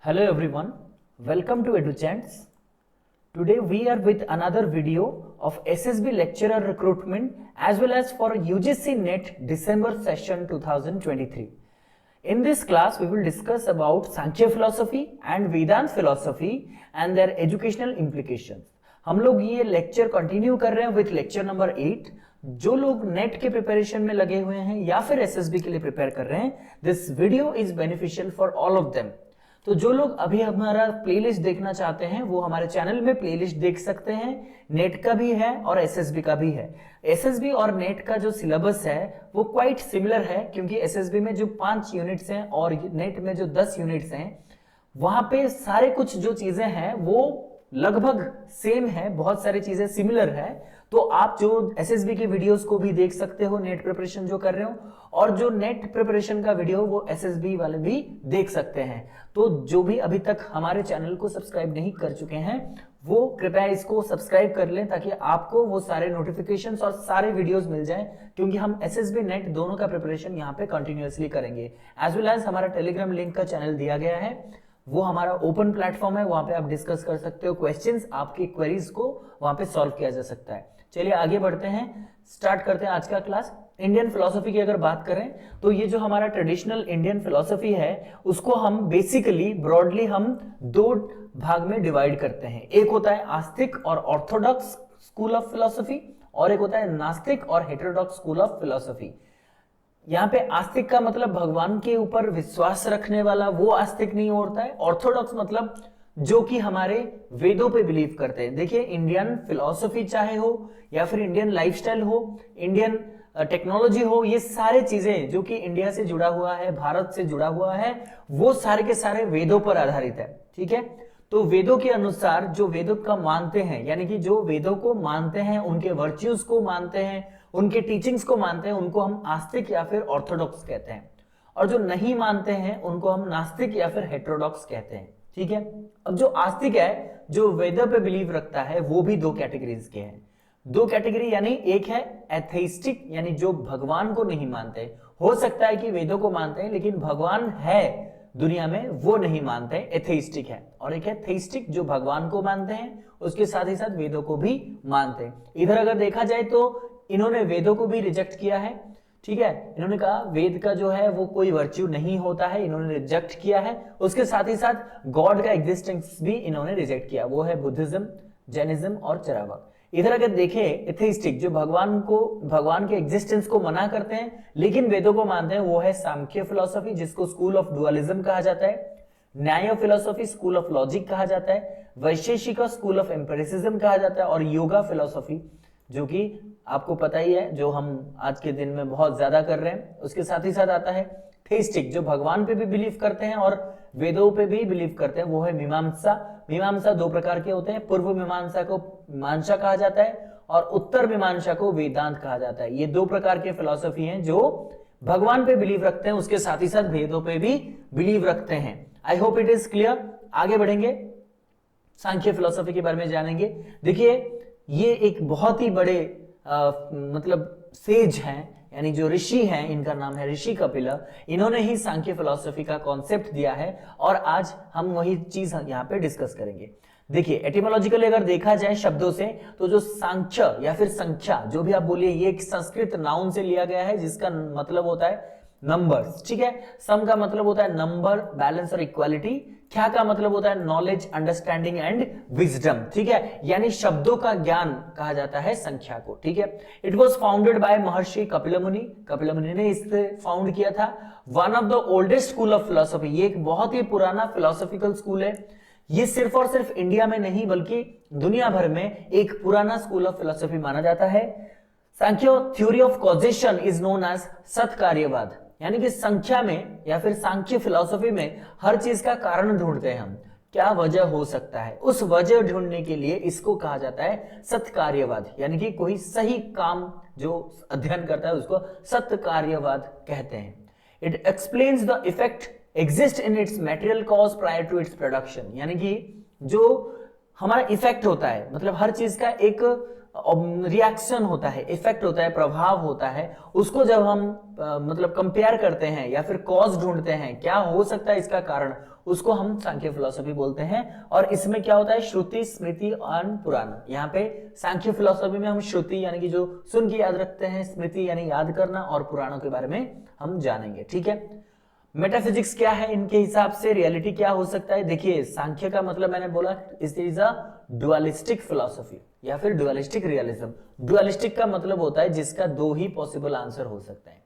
Hello everyone, welcome to EduChants. Today we are with another video of SSB lecturer recruitment as well as for UGC NET December session 2023. In this class we will discuss about Sankhya philosophy and Vedant philosophy and their educational implications. हम लोग ये lecture continue कर रहे हैं with lecture number 8. जो लोग net के preparation में लगे हुए हैं या फिर एसएसबी के लिए प्रिपेयर कर रहे हैं, this video is beneficial for all of them. तो जो लोग अभी हमारा प्लेलिस्ट देखना चाहते हैं वो हमारे चैनल में प्लेलिस्ट देख सकते हैं. नेट का भी है और एसएसबी का भी है. एसएसबी और नेट का जो सिलेबस है वो क्वाइट सिमिलर है, क्योंकि एसएसबी में जो 5 यूनिट्स हैं और नेट में जो 10 यूनिट्स हैं वहां पे सारे कुछ जो चीजें हैं वो लगभग सेम है, बहुत सारी चीजें सिमिलर है. तो आप जो एसएसबी के वीडियोस को भी देख सकते हो नेट प्रिपरेशन जो कर रहे हो, और जो नेट प्रिपरेशन का वीडियो वो एसएसबी वाले भी देख सकते हैं. तो जो भी अभी तक हमारे चैनल को सब्सक्राइब नहीं कर चुके हैं वो कृपया इसको सब्सक्राइब कर लें ताकि आपको वो सारे नोटिफिकेशंस और सारे वीडियोस मिल जाएं, क्योंकि हम एसएसबी नेट दोनों का प्रिपरेशन यहाँ पे कंटिन्यूअसली करेंगे. एज वेल एज हमारा टेलीग्राम लिंक का चैनल दिया गया है, वो हमारा ओपन प्लेटफॉर्म है, वहां पे आप डिस्कस कर सकते हो क्वेश्चंस, आपकी क्वेरीज को वहां पे सॉल्व किया जा सकता है. चलिए आगे बढ़ते हैं, स्टार्ट करते हैं आज का क्लास. इंडियन फिलोसफी की अगर बात करें तो ये जो हमारा ट्रेडिशनल इंडियन फिलोसफी है उसको हम बेसिकली ब्रॉडली हम 2 भाग में डिवाइड करते हैं. एक होता है आस्तिक और ऑर्थोडॉक्स स्कूल ऑफ फिलोसफी, और एक होता है नास्तिक और हेटेरोडॉक्स स्कूल ऑफ फिलोसफी. यहाँ पे आस्तिक का मतलब भगवान के ऊपर विश्वास रखने वाला, वो आस्तिक नहीं होता है. ऑर्थोडॉक्स मतलब जो कि हमारे वेदों पे बिलीव करते हैं. देखिए, इंडियन फिलॉसफी चाहे हो या फिर इंडियन लाइफस्टाइल हो, इंडियन टेक्नोलॉजी हो, ये सारे चीजें जो कि इंडिया से जुड़ा हुआ है, भारत से जुड़ा हुआ है, वो सारे के सारे वेदों पर आधारित है. ठीक है, तो वेदों के अनुसार जो वेदों का मानते हैं, यानी कि जो वेदों को मानते हैं, उनके वर्च्यूज को मानते हैं, उनके टीचिंग्स को मानते हैं, उनको हम आस्तिक या फिर ऑर्थोडॉक्स कहते हैं. और जो नहीं मानते हैं उनको हम नास्तिक या फिर हेटेरोडॉक्स कहते हैं. ठीक है, अब जो आस्तिक है, जो वेदों पे बिलीव रखता है, वो भी 2 कैटेगरीज के हैं. 2 कैटेगरी, यानी एक है एथेइस्टिक, यानी जो भगवान को नहीं मानते. हो सकता है कि वेदों को मानते हैं लेकिन भगवान है दुनिया में वो नहीं मानते, एथेइस्टिक है. और एक है थेइस्टिक, जो भगवान को मानते हैं उसके साथ ही साथ वेदों को भी मानते हैं. इधर अगर देखा जाए तो इन्होंने वेदों को भी रिजेक्ट किया है. ठीक है, इन्होंने कहा वेद का जो है वो कोई वर्च्यू नहीं होता है, इन्होंने रिजेक्ट किया है. उसके साथ ही साथ गॉड का एग्जिस्टेंस भी इन्होंने रिजेक्ट किया, वो है बुद्धिज्म, जैनिज्म और चरावाक. इधर अगर देखें एथेइस्टिक, जो भगवान के एग्जिस्टेंस को मना करते हैं लेकिन वेदों को मानते हैं, वो है सांख्य फिलोसफी, जिसको स्कूल ऑफ डुअलिज्म कहा जाता है. न्याय फिलोसफी स्कूल ऑफ लॉजिक कहा जाता है. वैशेषिका स्कूल ऑफ एम्पिरिसिज्म कहा जाता है. और योगा फिलोसफी, जो कि आपको पता ही है, जो हम आज के दिन में बहुत ज्यादा कर रहे हैं. उसके साथ ही साथ आता है थेइस्टिक, जो भगवान पे भी बिलीव करते हैं और वेदों पे भी बिलीव करते हैं, वो है मीमांसा. मीमांसा 2 प्रकार के होते हैं. पूर्व मीमांसा को मीमांसा कहा जाता है और उत्तर मीमांसा को वेदांत कहा जाता है. ये 2 प्रकार के फिलॉसफी हैं जो भगवान पे बिलीव रखते हैं, उसके साथ ही साथ वेदों पे भी बिलीव रखते हैं. आई होप इट इज क्लियर. आगे बढ़ेंगे, सांख्य फिलोसफी के बारे में जानेंगे. देखिए, ये एक बहुत ही बड़े मतलब सेज हैं, यानी जो ऋषि हैं, इनका नाम है ऋषि कपिला. इन्होंने ही सांख्य फिलोसफी का कॉन्सेप्ट दिया है और आज हम वही चीज यहाँ पे डिस्कस करेंगे. देखिए, एटिमोलॉजिकली अगर देखा जाए शब्दों से, तो जो सांख्य या फिर संख्या, जो भी आप बोलिए, ये एक संस्कृत नाउन से लिया गया है जिसका मतलब होता है नंबर्स. ठीक है, सम का मतलब होता है नंबर, बैलेंस और इक्वालिटी. क्या का मतलब होता है नॉलेज, अंडरस्टैंडिंग एंड विजडम. ठीक है, यानी शब्दों का ज्ञान कहा जाता है संख्या को. ठीक है, इट वाज फाउंडेड बाय महर्षि कपिल मुनि. कपिल मुनि ने इसे फाउंड किया था. One of the oldest school of philosophy, ये एक बहुत ही पुराना फिलोसफिकल स्कूल है. ये सिर्फ और सिर्फ इंडिया में नहीं बल्कि दुनिया भर में एक पुराना स्कूल ऑफ फिलोसफी माना जाता है. Samkhya theory of causation is known as Satkaryavada, यानी कि संख्या में या फिर सांख्य फिलॉसफी में हर चीज का कारण ढूंढते हैं हम, क्या वजह हो सकता है, उस वजह ढूंढने के लिए इसको कहा जाता है सत्कार्यवाद. यानी कि कोई सही काम जो अध्ययन करता है उसको सत्कार्यवाद कहते हैं. It explains the effect exist in its material cause prior to its production. यानी कि जो हमारा इफेक्ट होता है, मतलब हर चीज का एक रिएक्शन होता है, इफेक्ट होता है, प्रभाव होता है, उसको जब हम मतलब कंपेयर करते हैं या फिर कॉज ढूंढते हैं, क्या हो सकता है इसका कारण, उसको हम सांख्य फिलॉसफी बोलते हैं। और इसमें क्या होता है, श्रुति, स्मृति और पुराण। यहाँ पे सांख्य फिलॉसफी में हम श्रुति यानी कि जो सुन के याद रखते हैं, स्मृति यानी याद करना, और पुराणों के बारे में हम जानेंगे। ठीक है, मेटाफिजिक्स क्या है इनके हिसाब से, रियलिटी क्या हो सकता है। देखिए, सांख्य का मतलब मैंने बोला इज अ डुअलिस्टिक फिलॉसफी या फिर डुअलिस्टिक रियलिज्म। डुअलिस्टिक का मतलब होता है जिसका दो ही पॉसिबल आंसर हो सकते हैं।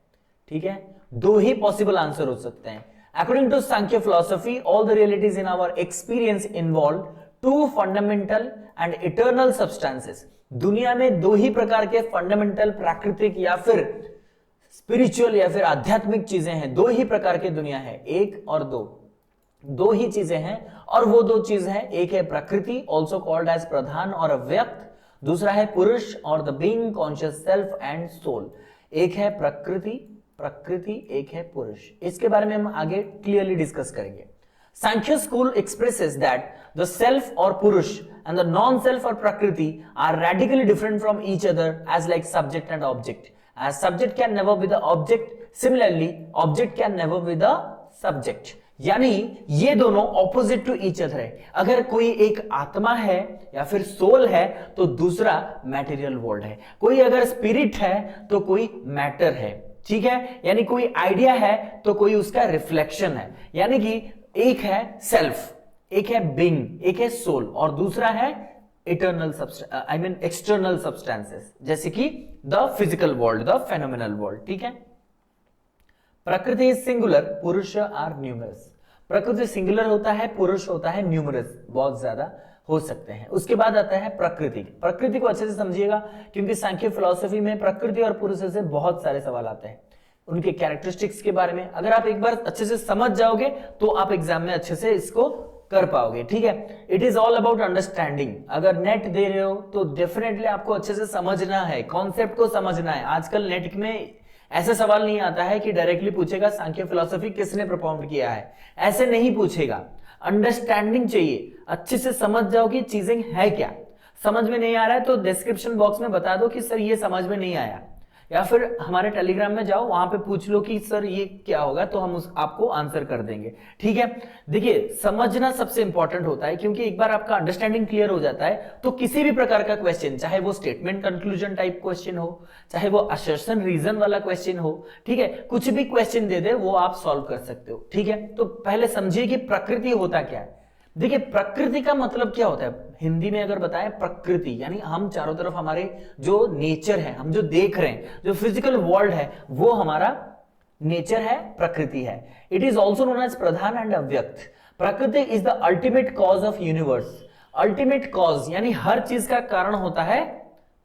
ठीक है, दो ही पॉसिबल आंसर हो सकते हैं। According to Samkhya philosophy, all the realities in our experience involve two fundamental and eternal substances. दुनिया में दो ही प्रकार के फंडामेंटल, प्राकृतिक या फिर स्पिरिचुअल या फिर आध्यात्मिक चीजें हैं। दो ही प्रकार की दुनिया है, एक और दो ही चीजें हैं, और वो दो चीज है, एक है प्रकृति, ऑल्सो कॉल्ड एज प्रधान और अव्यक्त, दूसरा है पुरुष और the being, conscious self and soul. एक है प्रकृति, एक है पुरुष। इसके बारे में हम आगे क्लियरली डिस्कस करेंगे। Samkhya school expresses that the self और purusha and the non self और prakriti are radically different from each other as like subject and object. As subject can never be the object, similarly object can never be the subject। यानी ये दोनों opposite to each other है। अगर कोई एक आत्मा है या फिर सोल है तो दूसरा मैटेरियल वर्ल्ड है। कोई अगर स्पिरिट है तो कोई मैटर है। ठीक है, यानी कोई आइडिया है तो कोई उसका रिफ्लेक्शन है। यानी कि एक है सेल्फ, एक है बीइंग, एक है सोल, और दूसरा है इटर्नल एक्सटर्नल सब्सटेंसेस, जैसे कि the physical world, the phenomenal world. ठीक है, प्रकृति इज सिंगुलर, पुरुष आर न्यूमरस। प्रकृति सिंगुलर होता है, पुरुष होता है न्यूमरस, बहुत ज्यादा हो सकते हैं। उसके बाद आता है प्रकृति। प्रकृति को अच्छे से समझिएगा, क्योंकि सांख्य फिलॉसफी में प्रकृति और पुरुष से बहुत सारे सवाल आते हैं, उनके कैरेक्टरिस्टिक्स के बारे में। अगर आप एक बार अच्छे से समझ जाओगे तो आप एग्जाम में अच्छे से इसको कर पाओगे। ठीक है, it is all about understanding. अगर नेट दे रहे हो तो डेफिनेटली आपको अच्छे से समझना है, कॉन्सेप्ट को समझना है। आजकल नेट में ऐसा सवाल नहीं आता है कि डायरेक्टली पूछेगा सांख्य फिलॉसफी किसने प्रपोज किया है, ऐसे नहीं पूछेगा। अंडरस्टैंडिंग चाहिए, अच्छे से समझ जाओ कि चीजें है क्या। समझ में नहीं आ रहा है तो डिस्क्रिप्शन बॉक्स में बता दो कि सर ये समझ में नहीं आया, या फिर हमारे टेलीग्राम में जाओ, वहां पे पूछ लो कि सर ये क्या होगा, तो हम आपको आंसर कर देंगे। ठीक है, देखिए समझना सबसे इंपॉर्टेंट होता है, क्योंकि एक बार आपका अंडरस्टैंडिंग क्लियर हो जाता है तो किसी भी प्रकार का क्वेश्चन, चाहे वो स्टेटमेंट कंक्लूजन टाइप क्वेश्चन हो, चाहे वो असर्शन रीजन वाला क्वेश्चन हो, ठीक है, कुछ भी क्वेश्चन दे दे वो आप सॉल्व कर सकते हो। ठीक है, तो पहले समझिए कि प्रकृति होता क्या है। देखिए, प्रकृति का मतलब क्या होता है, हिंदी में अगर बताएं, प्रकृति यानी हम चारों तरफ हमारे जो नेचर है, हम जो देख रहे हैं, जो फिजिकल वर्ल्ड है, वो हमारा नेचर है, प्रकृति है। It is also known as pradhana and avyakta. Prakriti is the ultimate cause of universe. Ultimate cause यानी हर चीज का कारण होता है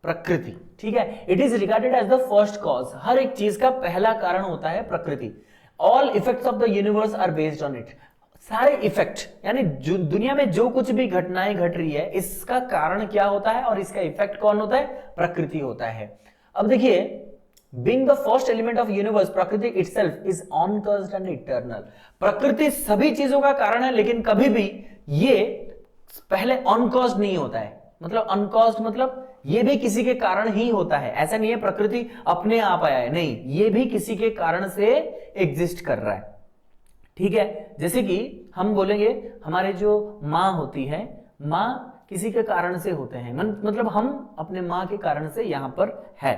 प्रकृति। ठीक है, it is regarded as the first cause. हर एक चीज का पहला कारण होता है प्रकृति। All effects of the universe are based on it. सारे इफेक्ट यानी दुनिया में जो कुछ भी घटनाएं घट रही है, इसका कारण क्या होता है और इसका इफेक्ट कौन होता है, प्रकृति होता है। अब देखिए, being the first element of universe, प्रकृति इटसेल्फ इज अनकॉज्ड एंड इटर्नल। प्रकृति सभी चीजों का कारण है, लेकिन कभी भी ये पहले अनकॉज्ड नहीं होता है। मतलब अनकॉज्ड मतलब ये भी किसी के कारण ही होता है। ऐसा नहीं है प्रकृति अपने आप आया है, नहीं, ये भी किसी के कारण से एग्जिस्ट कर रहा है। ठीक है, जैसे कि हम बोलेंगे हमारे जो माँ होती है, माँ किसी के कारण से होते हैं, मतलब हम अपने माँ के कारण से यहाँ पर है।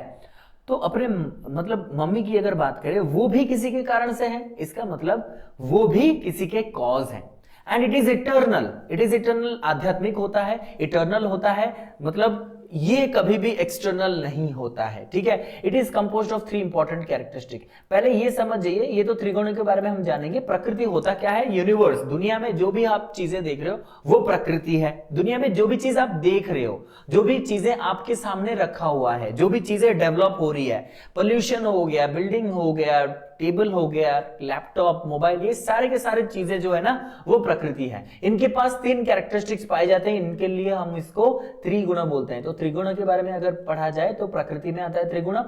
तो अपने मतलब मम्मी की अगर बात करें, वो भी किसी के कारण से है, इसका मतलब वो भी किसी के कॉज है। And it is eternal, it is eternal, आध्यात्मिक होता है, इटर्नल होता है, मतलब ये कभी भी एक्सटर्नल नहीं होता है। ठीक है, it is composed of 3 important characteristic. पहले ये समझ जाइए, ये तो त्रिगुण के बारे में हम जानेंगे। प्रकृति होता क्या है, यूनिवर्स, दुनिया में जो भी आप चीजें देख रहे हो वो प्रकृति है। दुनिया में जो भी चीज आप देख रहे हो, जो भी चीजें आपके सामने रखा हुआ है, जो भी चीजें डेवलप हो रही है, पोल्यूशन हो गया, बिल्डिंग हो गया, टेबल हो गया, लैपटॉप, मोबाइल, ये सारे के सारे चीजें जो है ना वो प्रकृति है। इनके पास 3 कैरेक्टरिस्टिक्स पाए जाते हैं, इनके लिए हम इसको त्रिगुण बोलते हैं। तो त्रिगुण के बारे में अगर पढ़ा जाए तो प्रकृति में आता है त्रिगुण।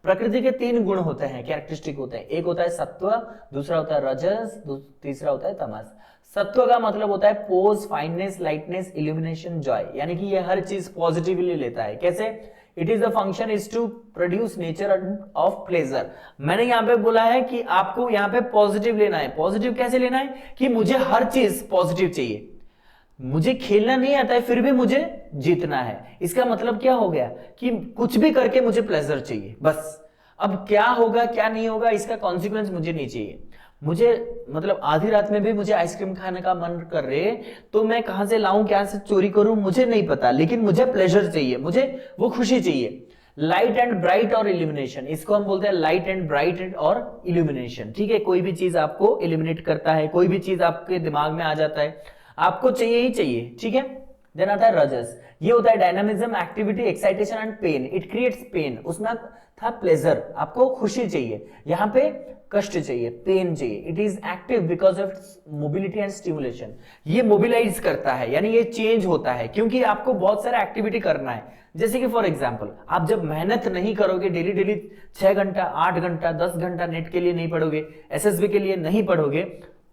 प्रकृति के 3 गुण होते हैं, कैरेक्टरिस्टिक होते हैं। एक होता है सत्व, दूसरा होता है रजस, तीसरा होता है तमस। सत्व का मतलब होता है poise, fineness, lightness, illumination, joy, यानी कि ये हर चीज पॉजिटिवली लेता है। कैसे? It is the function is to produce nature of pleasure. मैंने यहाँ पे बोला है कि आपको यहाँ पे पॉजिटिव लेना है। पॉजिटिव कैसे लेना है कि मुझे हर चीज पॉजिटिव चाहिए, मुझे खेलना नहीं आता है फिर भी मुझे जीतना है। इसका मतलब क्या हो गया कि कुछ भी करके मुझे प्लेजर चाहिए बस। अब क्या होगा क्या नहीं होगा इसका कॉन्सिक्वेंस मुझे नहीं चाहिए। मुझे मतलब आधी रात में भी मुझे आइसक्रीम खाने का मन कर रहे तो मैं कहां से लाऊं, क्या से चोरी करूं, मुझे नहीं पता, लेकिन मुझे प्लेजर चाहिए, मुझे वो खुशी चाहिए। लाइट एंड ब्राइट और इल्यूमिनेशन, इसको हम बोलते हैं लाइट एंड ब्राइट और इल्यूमिनेशन। ठीक है, कोई भी चीज आपको इल्यूमिनेट करता है, कोई भी चीज आपके दिमाग में आ जाता है, आपको चाहिए ही चाहिए। ठीक है, देन आता है रजस, ये होता है dynamism, activity, excitation and pain. It creates pain, उसमें था प्लेजर, आपको खुशी चाहिए, यहाँ पे कष्ट चाहिए, पेन चाहिए। It is active because of mobility and stimulation, ये मोबिलाइज करता है यानी ये चेंज होता है क्योंकि आपको बहुत सारा एक्टिविटी करना है। जैसे कि फॉर एग्जांपल आप जब मेहनत नहीं करोगे, डेली डेली 6 घंटा 8 घंटा 10 घंटा नेट के लिए नहीं पढ़ोगे, एसएसबी के लिए नहीं पढ़ोगे,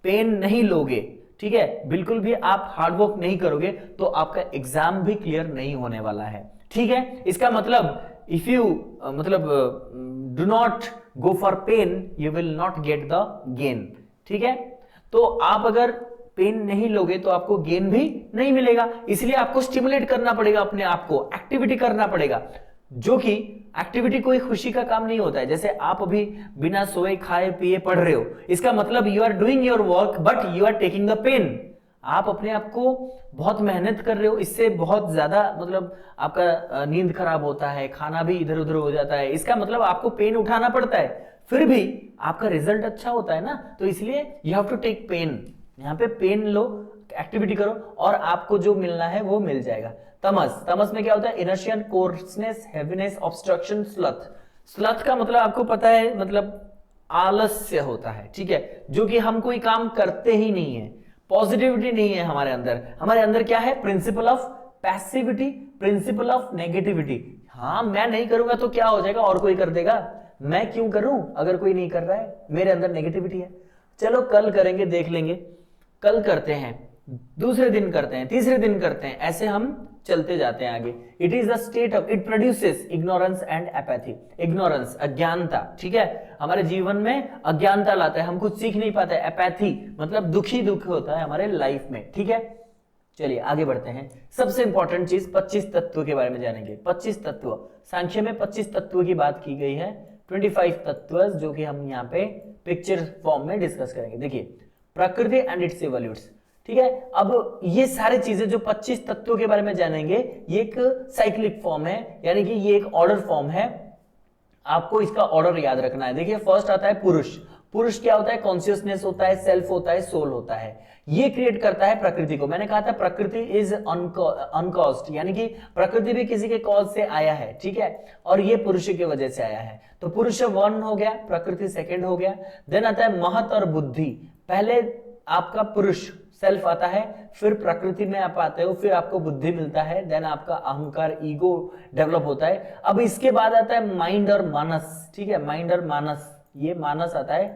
पेन नहीं लोगे, ठीक है, बिल्कुल भी आप हार्डवर्क नहीं करोगे तो आपका एग्जाम भी क्लियर नहीं होने वाला है। ठीक है, इसका मतलब इफ यू मतलब do not go for pain you will not get the gain. ठीक है, तो आप अगर पेन नहीं लोगे तो आपको गेन भी नहीं मिलेगा, इसलिए आपको स्टिमुलेट करना पड़ेगा अपने आप को, एक्टिविटी करना पड़ेगा, जो कि एक्टिविटी कोई खुशी का काम नहीं होता है। जैसे आप अभी बिना सोए खाए पिए पढ़ रहे हो, इसका मतलब you are doing your work but you are taking the pain. आप अपने आप को बहुत मेहनत कर रहे हो, इससे बहुत ज्यादा मतलब आपका नींद खराब होता है, खाना भी इधर उधर हो जाता है, इसका मतलब आपको पेन उठाना पड़ता है, फिर भी आपका रिजल्ट अच्छा होता है ना, तो इसलिए you have to take pain. यहाँ पे पेन लो, एक्टिविटी करो और आपको जो मिलना है वो मिल जाएगा। तमस, तमस में क्या होता है, inertia, कोर्सनेस, heaviness, obstruction, sloth. Sloth का मतलब आपको पता है, मतलब आलस्य होता है। ठीक है, जो कि हम कोई काम करते ही नहीं है, पॉजिटिविटी नहीं है हमारे अंदर। हमारे अंदर क्या है, principle of passivity, principle of negativity. हाँ, मैं नहीं करूंगा तो क्या हो जाएगा, और कोई कर देगा, मैं क्यों करूं अगर कोई नहीं कर रहा है, मेरे अंदर नेगेटिविटी है। चलो कल करेंगे, देख लेंगे, कल करते हैं, दूसरे दिन करते हैं, तीसरे दिन करते हैं, ऐसे हम चलते जाते हैं आगे। It is the state of, it produces ignorance and apathy. Ignorance अज्ञानता, ठीक है, हमारे जीवन में अज्ञानता लाता है, हम कुछ सीख नहीं पाते। एपैथी मतलब दुखी दुख होता है हमारे लाइफ में। ठीक है, चलिए आगे बढ़ते हैं। सबसे इंपॉर्टेंट चीज 25 तत्व के बारे में जानेंगे। 25 तत्व, सांख्य में 25 तत्व की बात की गई है, 25 तत्व, जो कि हम यहाँ पे पिक्चर फॉर्म में डिस्कस करेंगे। देखिए, प्रकृति एंड इट्स इवोल्यूट्स। ठीक है, अब ये सारी चीजें जो 25 तत्वों के बारे में जानेंगे, ये एक साइक्लिक फॉर्म है, यानी कि ये एक ऑर्डर फॉर्म है, आपको इसका ऑर्डर याद रखना है। देखिए, फर्स्ट आता है पुरुष। पुरुष क्या होता है, कॉन्शियसनेस होता है, सेल्फ होता है, सोल होता है, ये क्रिएट करता है प्रकृति को। मैंने कहा था प्रकृति इज अनकॉज्ड, यानी कि प्रकृति भी किसी के कॉज से आया है। ठीक है, और ये पुरुष की वजह से आया है, तो पुरुष 1 हो गया, प्रकृति 2 हो गया। देन आता है महत और बुद्धि। पहले आपका पुरुष सेल्फ आता है, फिर प्रकृति में आप आते हो, फिर आपको बुद्धि मिलता है, देन आपका अहंकार, ईगो डेवलप होता है। अब इसके बाद आता है माइंड और मानस। ठीक है, माइंड और मानस, ये मानस आता है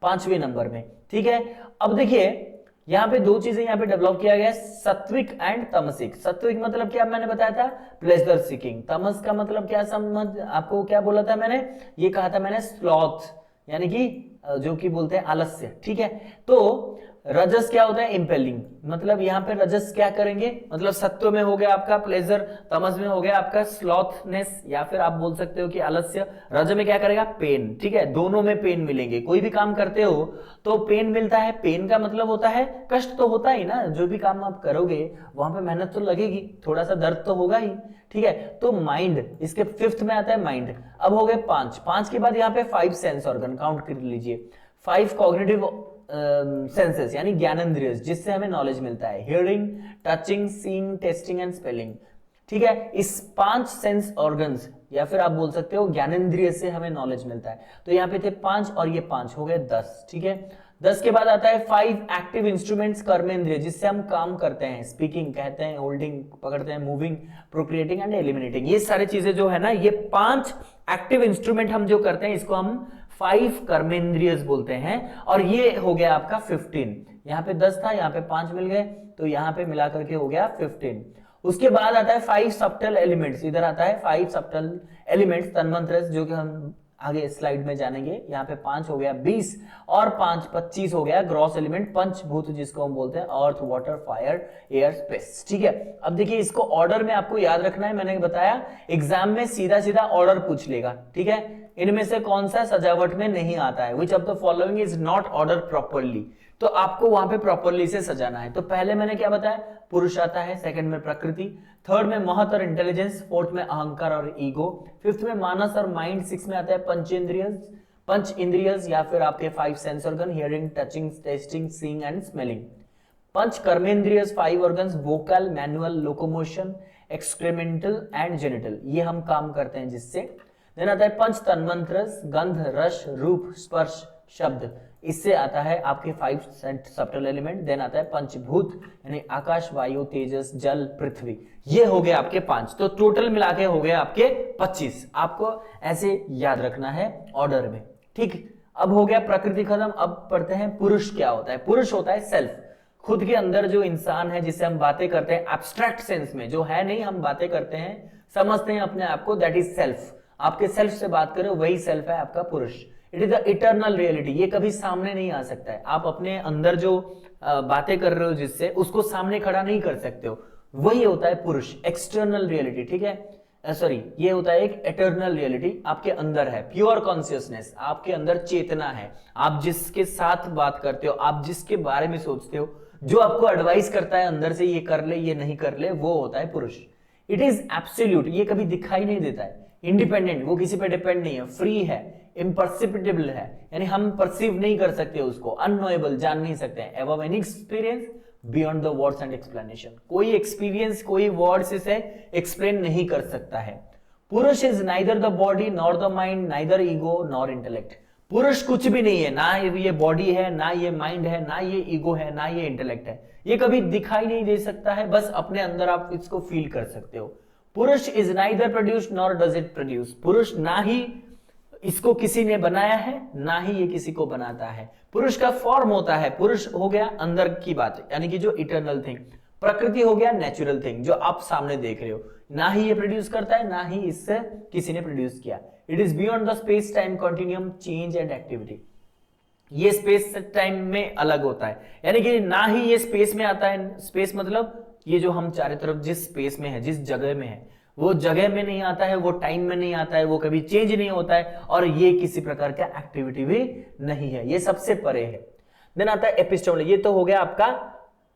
5वें नंबर में। ठीक है, अब देखिए यहाँ पे 2 चीजें यहाँ पे डेवलप किया गया है, सात्विक एंड तमसिक। सात्विक मतलब क्या मैंने बताया था, प्लेजर सीकिंग। तमस का मतलब क्या, समझ आपको क्या बोला था मैंने, ये कहा था मैंने स्लॉथ, यानी कि जो कि बोलते हैं आलस्य। ठीक है, तो रजस क्या होता है, इंपेलिंग, मतलब यहाँ पे रजस क्या करेंगे, मतलब सत्व में हो गया आपका प्लेजर, तमस में हो गया आपका स्लॉथनेस, या फिर आप बोल सकते हो कि आलस्य। रज में क्या करेगा, पेन। ठीक है, दोनों में पेन मिलेंगे। कोई भी काम करते हो तो पेन मिलता है, पेन का मतलब होता है कष्ट तो होता ही ना, जो भी काम आप करोगे वहां पे मेहनत तो लगेगी, थोड़ा सा दर्द तो होगा ही। ठीक है, तो माइंड इसके 5th में आता है माइंड। अब हो गए 5 के बाद यहाँ पे 5 सेंस ऑर्गन काउंट कर लीजिए, 5 कॉग्निटिव सेंसेस यानी ज्ञानेंद्रिय, जिससे हमें नॉलेज मिलता है, hearing, touching, seeing, testing and spelling. ठीक है, इस 5 सेंस ऑर्गन्स या फिर आप बोल सकते हो ज्ञानेंद्रिय से हमें नॉलेज मिलता है। तो यहाँ पे थे 5 और ये 5 हो गए 10। ठीक है, 10 के बाद आता है 5 एक्टिव इंस्ट्रूमेंट्स कर्मेंद्रिय, जिससे हम काम करते हैं, स्पीकिंग कहते हैं, होल्डिंग पकड़ते हैं, मूविंग, प्रोक्रिएटिंग एंड एलिमिनेटिंग। ये सारी चीजें जो है ना, ये 5 एक्टिव इंस्ट्रूमेंट हम जो करते हैं, इसको हम 5 कर्मेंद्रियस बोलते हैं। और ये हो गया आपका 15। यहाँ पे 10 था, यहाँ पे 5 मिल गए, तो यहाँ पे मिला करके हो गया 15। उसके बाद आता है 5 सब्टल एलिमेंट्स, इधर आता है 5 सब्टल एलिमेंट्स तन्मंत्र, जो कि हम आगे स्लाइड में जानेंगे। यहाँ पे 5 हो गया 20 और 5 25 हो गया ग्रॉस एलिमेंट, पंचभूत जिसको हम बोलते हैं, earth water fire air space. ठीक है, अब देखिए इसको ऑर्डर में आपको याद रखना है, मैंने बताया एग्जाम में सीधा सीधा ऑर्डर पूछ लेगा। ठीक है, इनमें से कौन सा सजावट में नहीं आता है, which of the following is not order properly, तो आपको वहां पे प्रॉपरली से सजाना है। तो पहले मैंने क्या बताया, पुरुष आता है, सेकंड में प्रकृति, थर्ड में महत और इंटेलिजेंस, फोर्थ में अहंकार और ईगो, फिफ्थ में मानस और माइंड, सिक्स में आता है पंच इंद्रियज या फिर आपके 5 sense organ, hearing, touching, tasting, seeing and smelling, पंच कर्मेंद्रियज 5 organs, vocal, manual, locomotion, excremental and genital, ये हम काम करते हैं जिससे। देन आता है पंच तन्मंत्रस, गंध, रस, रूप, स्पर्श, शब्द, इससे आता है आपके 5 सब्टल एलिमेंट। देन आता है पंचभूत यानी आकाश, वायु, तेजस, जल, पृथ्वी, ये हो गए आपके 5, तो टोटल मिला के हो गए आपके 25। आपको ऐसे याद रखना है ऑर्डर में। ठीक, अब हो गया प्रकृति खत्म, अब पढ़ते हैं पुरुष क्या होता है। पुरुष होता है सेल्फ, खुद के अंदर जो इंसान है जिससे हम बातें करते हैं एब्स्ट्रैक्ट सेंस में, जो है नहीं, हम बातें करते हैं, समझते हैं अपने आप को, दैट इज सेल्फ। आपके सेल्फ से बात करो, वही सेल्फ है आपका पुरुष। It is the eternal reality, ये कभी सामने नहीं आ सकता है। आप अपने अंदर जो बातें कर रहे हो जिससे, उसको सामने खड़ा नहीं कर सकते हो, वही होता है पुरुष, एक्सटर्नल रियलिटी। ठीक है, सॉरी, ये होता है एक इटर्नल रियलिटी, आपके अंदर है प्योर कॉन्शियसनेस, आपके अंदर चेतना है, आप जिसके साथ बात करते हो, आप जिसके बारे में सोचते हो, जो आपको एडवाइस करता है अंदर से, ये कर ले ये नहीं कर ले, वो होता है पुरुष। इट इज एब्सोल्यूट, ये कभी दिखाई नहीं देता है, इंडिपेंडेंट, वो किसी पे डिपेंड नहीं है, फ्री है, इम्परसिपिटेबल है, यानी हम परसीव नहीं कर सकते उसको, अननोएबल, जान नहीं सकते हैं, above any experience, beyond the words and explanation, कोई एक्सपीरियंस, कोई वर्ड्स इसे एक्सप्लेन नहीं कर सकता है। पुरुष is neither the body nor the mind, neither ego nor intellect, पुरुष कुछ भी नहीं है, ना ये बॉडी है, ना ये माइंड है, ना ये ईगो है, ना ये इंटेलेक्ट है, ये कभी दिखाई नहीं दे सकता है, बस अपने अंदर आप इसको फील कर सकते हो। पुरुष is neither produce nor does it produce, पुरुष ना ही इसको किसी ने बनाया है, ना ही ये किसी को बनाता है। पुरुष का फॉर्म होता है, पुरुष हो गया अंदर की बात, यानी कि जो इटर्नल थिंग, प्रकृति हो गया नेचुरल थिंग जो आप सामने देख रहे हो, ना ही ये प्रोड्यूस करता है, ना ही इससे किसी ने प्रोड्यूस किया। It is beyond the space time continuum, change and activity, ये स्पेस टाइम में अलग होता है, यानी कि ना ही ये स्पेस में आता है, स्पेस मतलब ये जो हम चारों तरफ जिस स्पेस में है, जिस जगह में है, वो जगह में नहीं आता है, वो टाइम में नहीं आता है, वो कभी चेंज नहीं होता है, और ये किसी प्रकार का एक्टिविटी भी नहीं है, ये सबसे परे है। देन आता है एपिस्टेमोलॉजी, ये तो हो गया आपका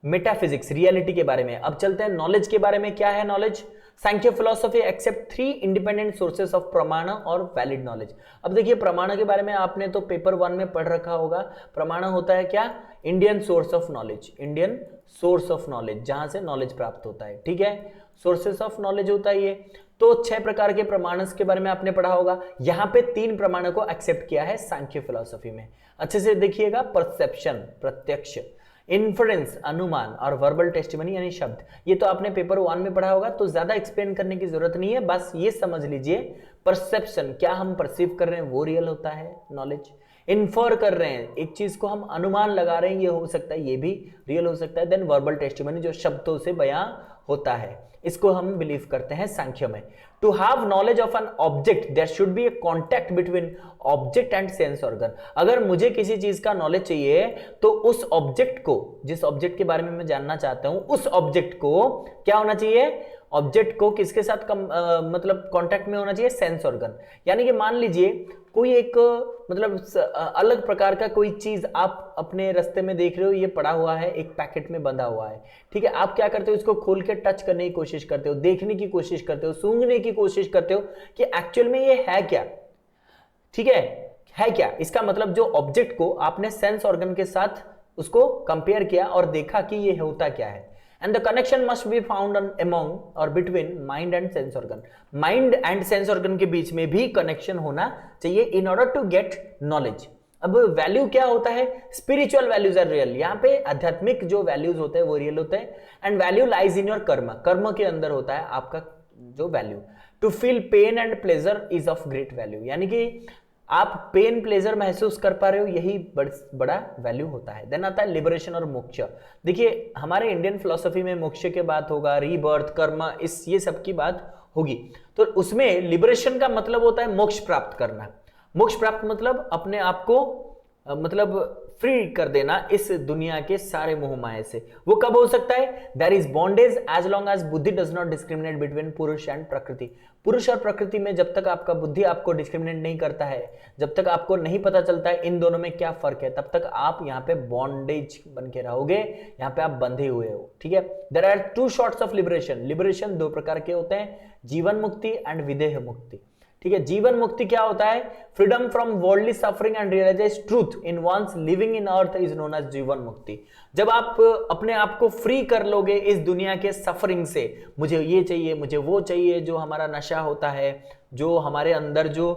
मेटाफिजिक्स, रियलिटी के बारे में। अब चलते हैं नॉलेज के बारे में। क्या है knowledge? Samkhya philosophy accept 3 independent sources of प्रमाण और वैलिड नॉलेज। अब देखिए प्रमाण के बारे में आपने तो पेपर 1 में पढ़ रखा होगा। प्रमाण होता है क्या? Indian source of knowledge, Indian source of knowledge, जहां से नॉलेज प्राप्त होता है। ठीक है, सोर्सेस ऑफ नॉलेज होता है ये। तो 6 प्रकार के प्रमाण के बारे में आपने पढ़ा होगा। यहाँ पे 3 प्रमाणों को एक्सेप्ट किया है सांख्य फिलोसॉफी में। अच्छे से देखिएगा, परसेप्शन प्रत्यक्ष, इन्फ्रेंस अनुमान, और वर्बल टेस्टिमनी यानी शब्द। ये तो आपने पेपर 1 में पढ़ा होगा, तो ज्यादा एक्सप्लेन करने की जरूरत नहीं है, बस ये समझ लीजिए परसेप्शन, क्या हम परसीव कर रहे हैं वो रियल होता है नॉलेज। इन्फर कर रहे हैं, एक चीज को हम अनुमान लगा रहे हैं, ये हो सकता है, ये भी रियल हो सकता है। देन वर्बल टेस्टिमनी, जो शब्दों से बयां होता है, इसको हम बिलीव करते हैं सांख्य में। To have knowledge of an object there should be a contact between object and sense organ. अगर मुझे किसी चीज का नॉलेज चाहिए तो उस ऑब्जेक्ट को, जिस ऑब्जेक्ट के बारे में मैं जानना चाहता हूं, उस ऑब्जेक्ट को क्या होना चाहिए? ऑब्जेक्ट को किसके साथ मतलब कांटेक्ट में होना चाहिए? Sense organ. यानी कि मान लीजिए कोई एक मतलब अलग प्रकार का कोई चीज आप अपने रास्ते में देख रहे हो, ये पड़ा हुआ है, एक पैकेट में बंधा हुआ है। ठीक है, आप क्या करते हो? इसको खोल के टच करने की कोशिश करते हो, देखने की कोशिश करते हो, सूंघने की कोशिश करते हो कि एक्चुअल में ये है क्या। ठीक है क्या? इसका मतलब जो ऑब्जेक्ट को आपने सेंस ऑर्गन के साथ उसको कंपेयर किया और देखा कि ये होता क्या है। And the connection must be found among or between mind and sense organ. Mind and sense organ के बीच में भी कनेक्शन होना चाहिए in order to get knowledge. अब वैल्यू क्या होता है? Spiritual values are real. यहाँ पे आध्यात्मिक जो वैल्यूज होते हैं वो रियल होते हैं। And value lies in your karma, कर्म के अंदर होता है आपका जो value. To feel pain and pleasure is of great value, यानी कि आप पेन प्लेजर महसूस कर पा रहे हो, यही बड़ा वैल्यू होता है। देन आता है लिबरेशन और मोक्ष। देखिए हमारे इंडियन फिलोसफी में मोक्ष की बात होगा, रीबर्थ, कर्म, ये सब की बात होगी, तो उसमें लिबरेशन का मतलब होता है मोक्ष प्राप्त करना। मोक्ष प्राप्त मतलब अपने आप को मतलब फ्री कर देना इस दुनिया के सारे मोह माया से। वो कब हो सकता है? There is bondage as long as buddhi does not discriminate between purusha and prakriti. पुरुष और प्रकृति में जब तक आपका बुद्धि आपको डिस्क्रिमिनेट नहीं करता है, जब तक आपको नहीं पता चलता है इन दोनों में क्या फर्क है, तब तक आप यहाँ पे बॉन्डेज बन के रहोगे, यहाँ पे आप बंधे हुए हो। ठीक है, there are two sorts of liberation. Liberation दो प्रकार के होते हैं, जीवन मुक्ति एंड विदेह मुक्ति। ठीक है, जीवन मुक्ति क्या होता है? Freedom from worldly suffering and realise truth in one's living in earth is known as jivan mukti. जब आप अपने आप को फ्री कर लोगे इस दुनिया के सफरिंग से, मुझे ये चाहिए, मुझे वो चाहिए, जो हमारा नशा होता है, जो हमारे अंदर जो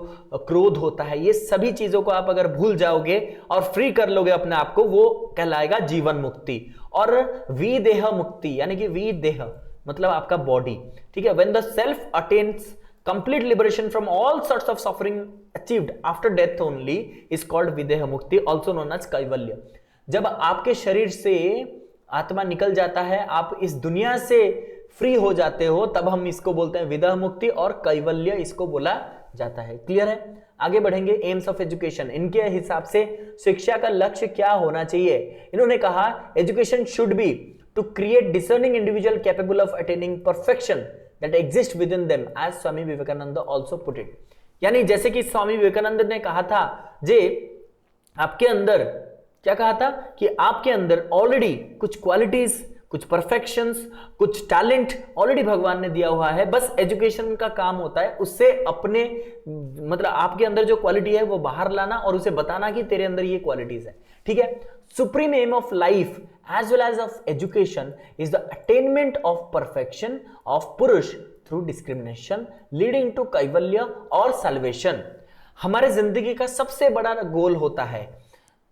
क्रोध होता है, ये सभी चीजों को आप अगर भूल जाओगे और फ्री कर लोगे अपने आप को, वो कहलाएगा जीवन मुक्ति। और विदेह मुक्ति यानी कि विदेह मतलब आपका बॉडी। ठीक है, when the self attains complete liberation from all sorts of suffering achieved after death only is called videha mukti, also known as kaivalya। जब आपके शरीर से आत्मा निकल जाता है, आप इस दुनिया से फ्री हो जाते हो, तब हम इसको बोलते हैं विदेह मुक्ति, और कैवल्य इसको बोला जाता है। क्लियर है? आगे बढ़ेंगे। एम्स ऑफ एजुकेशन, इनके हिसाब से शिक्षा का लक्ष्य क्या होना चाहिए? इन्होंने कहा education should be to create discerning individual capable of attaining perfection that exist within them, as Swami Vivekananda also put it। यानी जैसे कि स्वामी विवेकानंद ने कहा था, जे आपके अंदर क्या कहा था कि आपके अंदर ऑलरेडी कुछ क्वालिटीज, कुछ परफेक्शंस, कुछ टैलेंट ऑलरेडी भगवान ने दिया हुआ है, बस एजुकेशन का काम होता है उससे अपने मतलब आपके अंदर जो क्वालिटी है वो बाहर लाना और उसे बताना कि तेरे अंदर ये क्वालिटीज है। ठीक है, supreme aim of life as well as of education is the attainment of perfection of पुरुष through discrimination leading to कैवल्य और salvation। हमारे जिंदगी का सबसे बड़ा गोल होता है,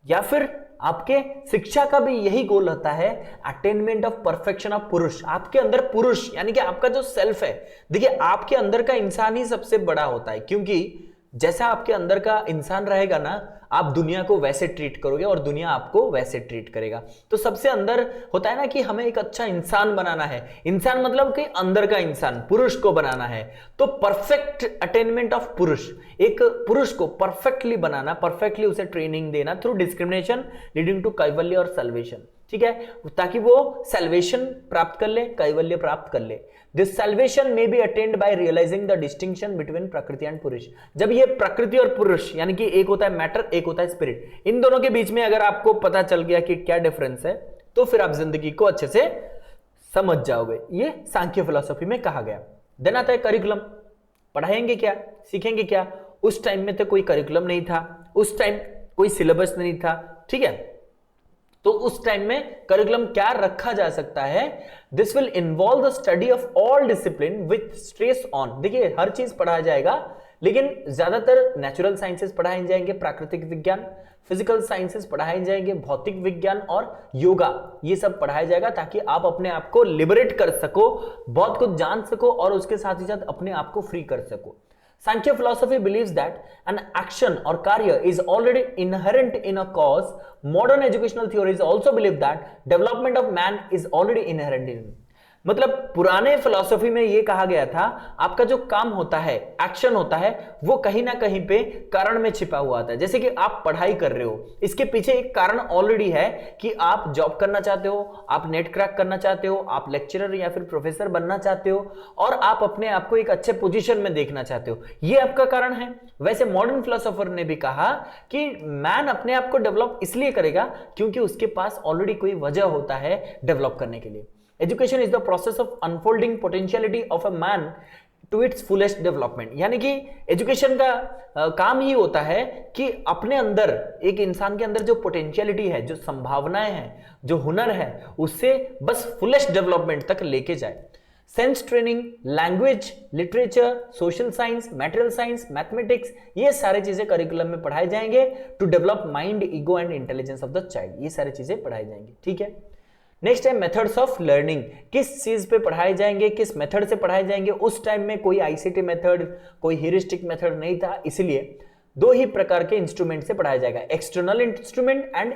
या फिर आपके शिक्षा का भी यही गोल होता है, अटेनमेंट ऑफ परफेक्शन ऑफ पुरुष। आपके अंदर पुरुष यानी कि आपका जो सेल्फ है, देखिए आपके अंदर का इंसान ही सबसे बड़ा होता है, क्योंकि जैसा आपके अंदर का इंसान रहेगा ना, आप दुनिया को वैसे ट्रीट करोगे और दुनिया आपको वैसे ट्रीट करेगा। तो सबसे अंदर होता है ना कि हमें एक अच्छा इंसान बनाना है, इंसान मतलब कि अंदर का इंसान, पुरुष को बनाना है। तो परफेक्ट अटेनमेंट ऑफ पुरुष, एक पुरुष को परफेक्टली बनाना, परफेक्टली उसे ट्रेनिंग देना थ्रू डिस्क्रिमिनेशन लीडिंग टू कैवल्य और सल्वेशन। ठीक है, ताकि वो सल्वेशन प्राप्त कर ले, कैवल्य प्राप्त कर ले। This salvation may be attained by realising the distinction between prakriti and purusha. जब ये प्रकृति और पुरुष यानी कि एक होता है मैटर, एक होता है स्पिरिट, इन दोनों के बीच में अगर आपको पता चल गया कि क्या डिफरेंस है, तो फिर आप जिंदगी को अच्छे से समझ जाओगे। ये सांख्य फिलॉसफी में कहा गया। देन आता है करिकुलम। पढ़ाएंगे क्या, सीखेंगे क्या? उस टाइम में तो कोई करिकुलम नहीं था, उस टाइम कोई सिलेबस नहीं था। ठीक है, तो उस टाइम में करिकुलम क्या रखा जा सकता है? This will involve the study of all discipline with stress on. देखिए हर चीज पढ़ाया जाएगा, लेकिन ज्यादातर नेचुरल साइंसेस पढ़ाए जाएंगे, प्राकृतिक विज्ञान, फिजिकल साइंसेस पढ़ाए जाएंगे, भौतिक विज्ञान और योगा, ये सब पढ़ाया जाएगा ताकि आप अपने आप को लिबरेट कर सको, बहुत कुछ जान सको और उसके साथ ही साथ अपने आप को फ्री कर सको। Sankhya philosophy believes that an action or karya is already inherent in a cause. Modern educational theories also believe that development of man is already inherent in him। मतलब पुराने फिलॉसफी में ये कहा गया था, आपका जो काम होता है, एक्शन होता है, वो कहीं ना कहीं पे कारण में छिपा हुआ था। जैसे कि आप पढ़ाई कर रहे हो, इसके पीछे एक कारण ऑलरेडी है कि आप जॉब करना चाहते हो, आप नेट क्रैक करना चाहते हो, आप लेक्चरर या फिर प्रोफेसर बनना चाहते हो, और आप अपने आप को एक अच्छे पोजीशन में देखना चाहते हो, ये आपका कारण है। वैसे मॉडर्न फिलोसोफर ने भी कहा कि मैन अपने आप को डेवलप इसलिए करेगा क्योंकि उसके पास ऑलरेडी कोई वजह होता है डेवलप करने के लिए। Education is the process of unfolding potentiality of a man to its fullest development। यानी कि एजुकेशन का काम ही होता है कि अपने अंदर, एक इंसान के अंदर जो पोटेंशियलिटी है, जो संभावनाएं हैं, जो हुनर है, उससे बस फुलेस्ट डेवलपमेंट तक लेके जाए। Sense training, language, literature, social science, material science, mathematics, ये सारी चीजें करिकुलम में पढ़ाए जाएंगे to develop mind, ego and intelligence of the child. ये सारी चीजें पढ़ाई जाएंगी। ठीक है, नेक्स्ट है मेथड्स ऑफ लर्निंग। किस चीज पे पढ़ाए जाएंगे, किस मेथड से पढ़ाए जाएंगे? उस टाइम में कोई आईसीटी मेथड, कोई ह्यूरिस्टिक मेथड नहीं था, इसलिए दो ही प्रकार के इंस्ट्रूमेंट से पढ़ाया जाएगा, external instrument and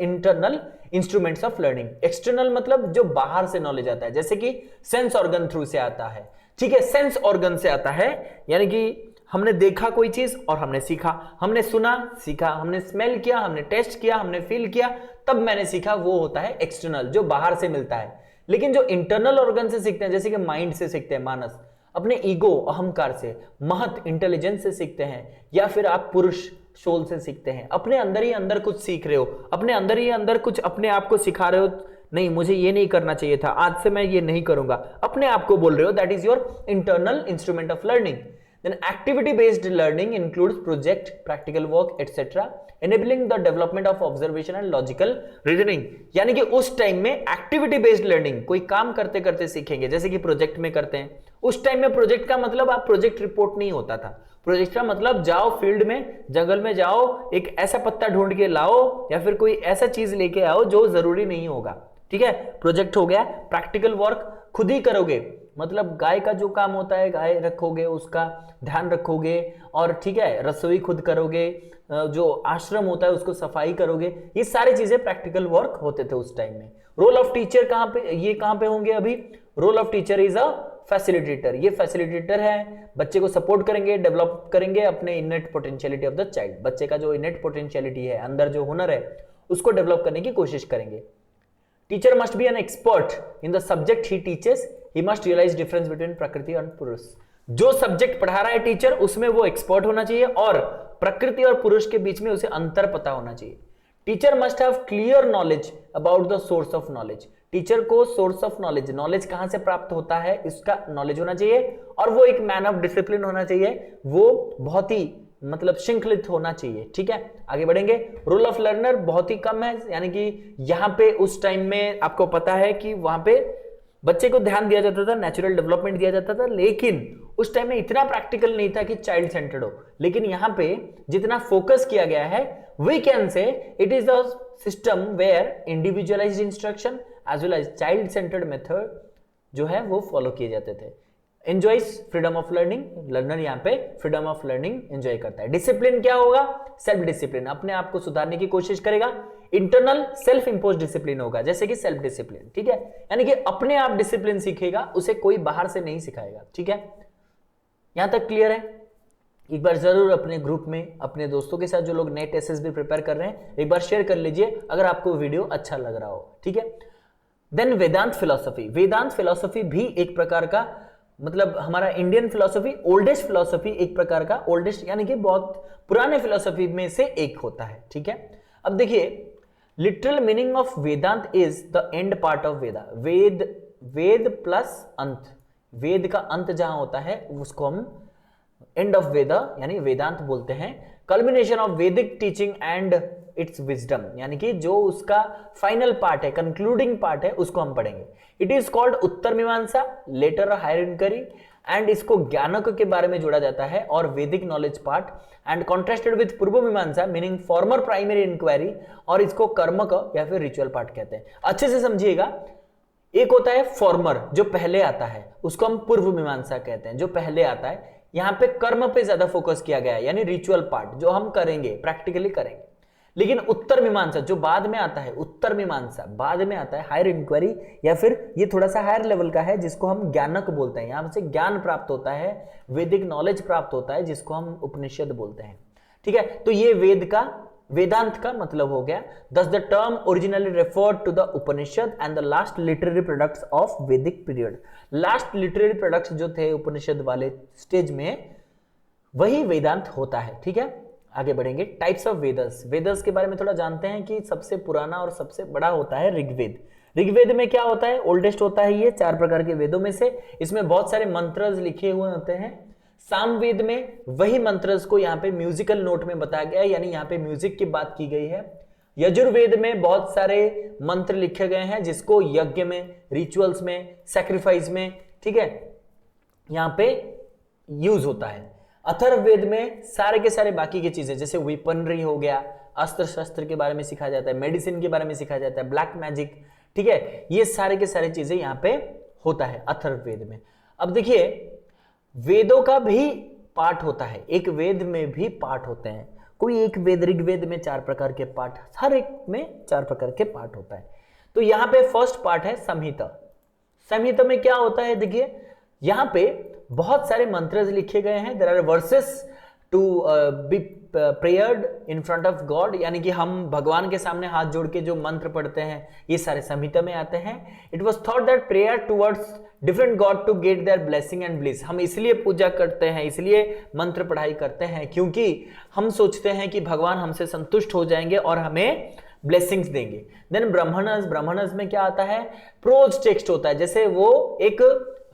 internal instruments of learning. External मतलब जो बाहर से नॉलेज आता है, जैसे कि सेंस ऑर्गन थ्रू से आता है, ठीक है, सेंस ऑर्गन से आता है, यानी कि हमने देखा कोई चीज और हमने सीखा, हमने सुना सीखा, हमने स्मेल किया, हमने टेस्ट किया, हमने फील किया, तब मैंने सीखा, वो होता है एक्सटर्नल, जो बाहर से मिलता है। लेकिन जो इंटरनल ऑर्गन से सीखते हैं, जैसे कि माइंड से सीखते हैं, मानस अपने ईगो अहंकार से, महत इंटेलिजेंस से सीखते हैं, या फिर आप पुरुष सोल से सीखते हैं, अपने अंदर ही अंदर कुछ सीख रहे हो, अपने अंदर ही अंदर कुछ अपने आप को सिखा रहे हो, नहीं मुझे ये नहीं करना चाहिए था, आज से मैं ये नहीं करूंगा, अपने आप को बोल रहे हो, that is your internal instrument of learning. Then activity-based learning includes project, practical work, etc., enabling the development of observation and logical reasoning। यानी कि उस टाइम में एक्टिविटी-बेस्ड लर्निंग, कोई काम करते करते सीखेंगे, जैसे कि प्रोजेक्ट में करते हैं। उस टाइम में प्रोजेक्ट का मतलब आप प्रोजेक्ट रिपोर्ट नहीं होता था, प्रोजेक्ट का मतलब जाओ फील्ड में, जंगल में जाओ, एक ऐसा पत्ता ढूंढ के लाओ, या फिर कोई ऐसा चीज लेके आओ जो जरूरी नहीं होगा, ठीक है, प्रोजेक्ट हो गया। प्रैक्टिकल वर्क खुद ही करोगे, मतलब गाय का जो काम होता है, गाय रखोगे, उसका ध्यान रखोगे, और ठीक है, रसोई खुद करोगे, जो आश्रम होता है उसको सफाई करोगे, ये सारी चीजें प्रैक्टिकल वर्क होते थे उस टाइम में। रोल ऑफ टीचर कहां पे, ये कहां पे होंगे अभी, role of teacher is a facilitator, ये फैसिलिटेटर है, बच्चे को सपोर्ट करेंगे, डेवलप करेंगे अपने innate potentiality of the child, बच्चे का जो इनेट पोटेंशियलिटी है, अंदर जो हुनर है, उसको डेवलप करने की कोशिश करेंगे। Teacher must be an expert in the subject he teaches, he must realise difference between prakriti और पुरुष। जो सब्जेक्ट पढ़ा रहा है टीचर, उसमें वो एक्सपर्ट होना चाहिए, और प्रकृति और पुरुष के बीच में उसे अंतर पता होना चाहिए। Teacher must have clear knowledge about the source of knowledge, teacher को सोर्स ऑफ नॉलेज, नॉलेज कहां से प्राप्त होता है इसका नॉलेज होना चाहिए, और वो एक मैन ऑफ डिसिप्लिन होना चाहिए, वो बहुत ही मतलब श्रृंखलित होना चाहिए, ठीक है। आगे बढ़ेंगे। रोल ऑफ लर्नर बहुत ही कम है, यानी कि यहां पे उस टाइम में आपको पता है कि वहां पे बच्चे को ध्यान दिया जाता था, नेचुरल डेवलपमेंट दिया जाता था, लेकिन उस टाइम में इतना प्रैक्टिकल नहीं था कि चाइल्ड सेंटर्ड हो। लेकिन यहां पे जितना फोकस किया गया है, we can say it is the system where individualised instruction as well as child centred method जो है वो फॉलो किए जाते थे। Enjoys freedom of learning, learner यहाँ पे फ्रीडम ऑफ लर्निंग एंजॉय करता है। डिसिप्लिन क्या होगा, सेल्फ डिसिप्लिन, अपने आप को सुधारने की कोशिश करेगा। इंटरनल सेल्फ इंपोज डिसिप्लिन होगा, जैसे कि सेल्फ डिसिप्लिन, ठीक है, यानी कि अपने आप डिसिप्लिन सीखेगा, उसे कोई बाहर से नहीं सिखाएगा, ठीक है। यहां तक क्लियर है। एक बार जरूर अपने ग्रुप में अपने दोस्तों के साथ जो लोग नेट एसएसबी प्रिपेयर कर रहे हैं, एक बार शेयर कर लीजिए अगर आपको वीडियो अच्छा लग रहा हो, ठीक है। देन वेदांत फिलॉसफी, वेदांत फिलॉसफी भी एक प्रकार का, मतलब हमारा इंडियन फिलॉसफी, ओल्डेस्ट फिलॉसफी एक प्रकार का, ओल्डेस्ट यानी कि बहुत पुराने फिलॉसफी में से एक होता है, ठीक है। अब देखिए, literal meaning of Vedanta is the end part of Veda, Veda, Veda plus anta, वेद का अंत जहां होता है उसको हम एंड ऑफ वेदा यानी वेदांत बोलते हैं। कल्मिनेशन ऑफ वैदिक टीचिंग एंड इट्स विजडम, यानी कि जो उसका फाइनल पार्ट है, कंक्लूडिंग पार्ट है, उसको हम पढ़ेंगे। इट इज कॉल्ड उत्तर मीमांसा, लेटर हायर इंक्वायरी, एंड इसको ज्ञानक के बारे में जोड़ा जाता है और वैदिक knowledge part, and contrasted with पूर्व मीमांसा मीनिंग फॉर्मर प्राइमरी इंक्वायरी, और इसको कर्मक या फिर रिचुअल पार्ट कहते हैं। अच्छे से समझिएगा, एक होता है फॉर्मर जो पहले आता है, उसको हम पूर्व मीमांसा कहते हैं, जो पहले आता है। यहां पे कर्म पे ज्यादा फोकस किया गया है, यानी रिचुअल पार्ट जो हम करेंगे, प्रैक्टिकली करेंगे। लेकिन उत्तर मीमांसा जो बाद में आता है, उत्तर मीमांसा बाद में आता है, हायर इंक्वायरी, या फिर ये थोड़ा सा हायर लेवल का है जिसको हम ज्ञानक बोलते हैं, यहां से ज्ञान प्राप्त होता है, वैदिक नॉलेज प्राप्त होता है, जिसको हम उपनिषद बोलते हैं, ठीक है। तो ये वेद का, वेदांत का मतलब हो गया। Thus the term originally referred to the Upanishad and the last literary products of Vedic period. Last literary products जो थे उपनिषद वाले स्टेज में, वही वेदांत होता है, ठीक है। आगे बढ़ेंगे। टाइप्स ऑफ वेदस, वेदस के बारे में थोड़ा जानते हैं कि सबसे पुराना और सबसे बड़ा होता है ऋग्वेद। ऋग्वेद में क्या होता है, ओल्डेस्ट होता है ये 4 प्रकार के वेदों में से। इसमें बहुत सारे मंत्र लिखे हुए होते हैं। सामवेद में वही मंत्रस को यहाँ पे म्यूजिकल नोट में बताया गया है, यानी यहाँ पे म्यूजिक की बात की गई है। यजुर्वेद में बहुत सारे मंत्र लिखे गए हैं जिसको यज्ञ में, रिचुअल्स में, सैक्रिफाइस में, ठीक है, यहाँ पे यूज होता है। अथर्ववेद में सारे के सारे बाकी की चीजें, जैसे वेपनरी हो गया, अस्त्र शस्त्र के बारे में सिखाया जाता है, मेडिसिन के बारे में सिखाया जाता है, ब्लैक मैजिक, ठीक है, ये सारे के सारे चीजें यहाँ पे होता है अथर्ववेद में। अब देखिए, वेदों का भी पार्ट होता है, एक वेद में भी पार्ट होते हैं। कोई एक वेद, ऋग्वेद में 4 प्रकार के पार्ट, हर एक में 4 प्रकार के पार्ट होता है। तो यहाँ पे फर्स्ट पार्ट है संहिता। संहिता में क्या होता है, देखिए यहाँ पे बहुत सारे मंत्र लिखे गए हैं। There are verses to be prayed in front of God, यानी कि हम भगवान के सामने हाथ जोड़ के जो मंत्र पढ़ते हैं ये सारे संहिता में आते हैं। It was thought that prayer towards different god to get their blessing and bliss. हम इसलिए पूजा करते हैं, इसलिए मंत्र पढ़ाई करते हैं क्योंकि हम सोचते हैं कि भगवान हमसे संतुष्ट हो जाएंगे और हमें ब्लेसिंग्स देंगे। देन ब्राह्मणस, ब्राह्मणस में क्या आता है, प्रोज टेक्स्ट होता है, जैसे वो एक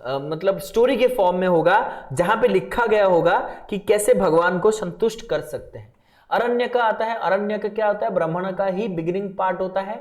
मतलब स्टोरी के फॉर्म में होगा जहां पे लिखा गया होगा कि कैसे भगवान को संतुष्ट कर सकते हैं। अरण्य का आता है, अरण्य का क्या होता है, ब्राह्मण का ही बिगिनिंग पार्ट होता है,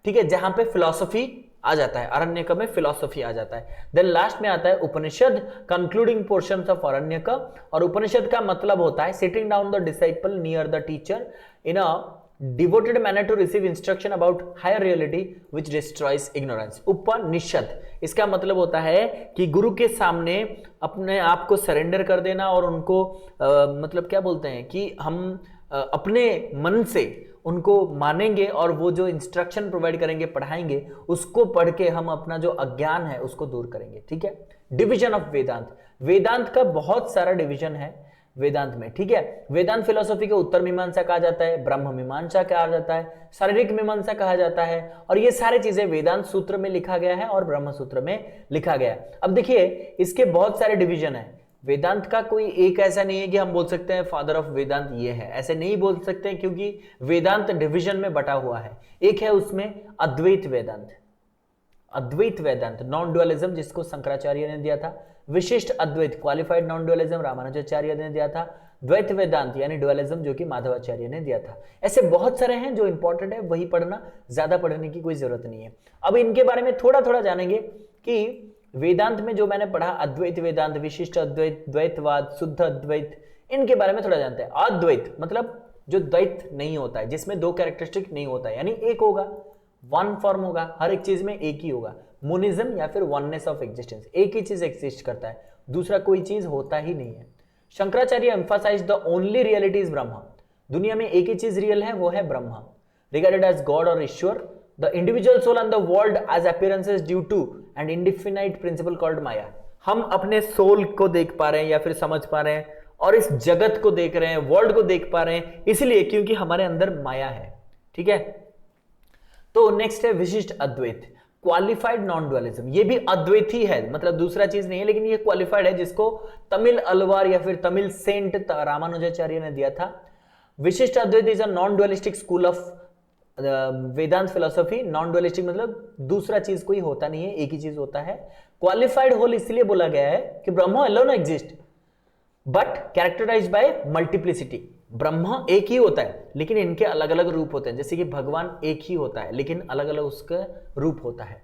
ठीक है, जहां पे फिलॉसफी आ जाता है, अरण्यक में फिलॉसफी आ जाता है। देन लास्ट में आता है उपनिषद, कंक्लूडिंग पोर्शंस ऑफ अरण्यक, और उपनिषद का मतलब होता है sitting down the disciple near the teacher in a devoted manner to receive instruction about higher reality which destroys ignorance। उपनिषद इसका मतलब होता है कि गुरु के सामने अपने आप को सरेंडर कर देना और उनको मतलब क्या बोलते हैं कि हम अपने मन से उनको मानेंगे और वो जो इंस्ट्रक्शन प्रोवाइड करेंगे, पढ़ाएंगे, उसको पढ़ के हम अपना जो अज्ञान है उसको दूर करेंगे, ठीक है। डिवीजन ऑफ वेदांत, वेदांत का बहुत सारा डिवीजन है वेदांत में, ठीक है। वेदांत फिलोसॉफी को उत्तर मीमांसा कहा जाता है, ब्रह्म मीमांसा कहा जाता है, शारीरिक मीमांसा कहा जाता है, और ये सारी चीजें वेदांत सूत्र में लिखा गया है और ब्रह्म सूत्र में लिखा गया है। अब देखिए इसके बहुत सारे डिवीजन है। वेदांत का कोई एक ऐसा नहीं है कि हम बोल सकते हैं फादर ऑफ वेदांत ये है, ऐसे नहीं बोल सकते हैं क्योंकि वेदांत डिवीजन में बटा हुआ है। एक है उसमें अद्वैत वेदांत, अद्वैत वेदांत नॉन डुअलिज्म जिसको शंकराचार्य ने दिया था, विशिष्ट अद्वैत क्वालिफाइड नॉन डुअलिज्म रामानुजाचार्य ने दिया था, द्वैत वेदांत यानी डुअलिज्म जो कि माधवाचार्य ने दिया था। ऐसे बहुत सारे हैं जो इंपॉर्टेंट है, वही पढ़ना, ज्यादा पढ़ने की कोई जरूरत नहीं है। अब इनके बारे में थोड़ा थोड़ा जानेंगे कि वेदांत में जो मैंने पढ़ा, अद्वैत वेदांत, विशिष्ट अद्वैत, द्वैतवाद, शुद्ध अद्वैत, इनके बारे में थोड़ा जानते हैं। अद्वैत मतलब जो द्वैत नहीं होता है, जिसमें दो कैरेक्टरिस्टिक नहीं होता है, यानी एक होगा, वन फॉर्म होगा, हर एक चीज में एक ही होगा। मोनिज्म या फिर वननेस ऑफ एग्जिस्टेंस, एक ही चीज एग्जिस्ट करता है, दूसरा कोई चीज होता ही नहीं है। Shankaracharya emphasise the only reality is Brahma, दुनिया में एक ही चीज रियल है, वो है ब्रह्मा, रिगार्डेड एज गॉड और ईश्वर। The individual soul and the world as appearances due to and indefinite principle called maya. हम अपने सोल को देख पा रहे हैं या फिर समझ पा रहे हैं और इस जगत को देख रहे हैं, वर्ल्ड को देख पा रहे हैं, इसलिए क्योंकि हमारे अंदर माया है, ठीक है। तो नेक्स्ट है विशिष्ट अद्वैत, क्वालिफाइड नॉन डुअलिज्म, ये भी अद्वैत ही है, मतलब दूसरा चीज नहीं है, लेकिन ये क्वालिफाइड है, जिसको तमिल अलवार या फिर तमिल सेंट रामानुजाचार्य ने दिया था। Vishishta Advaita is a non dualistic school of Vedanta philosophy. Non dualistic मतलब दूसरा चीज कोई होता नहीं है, एक ही चीज होता है। क्वालिफाइड होल इसलिए बोला गया है कि Brahman alone exist but characterised by multiplicity. ब्रह्म एक ही होता है लेकिन इनके अलग अलग रूप होते हैं, जैसे कि भगवान एक ही होता है लेकिन अलग अलग उसका रूप होता है।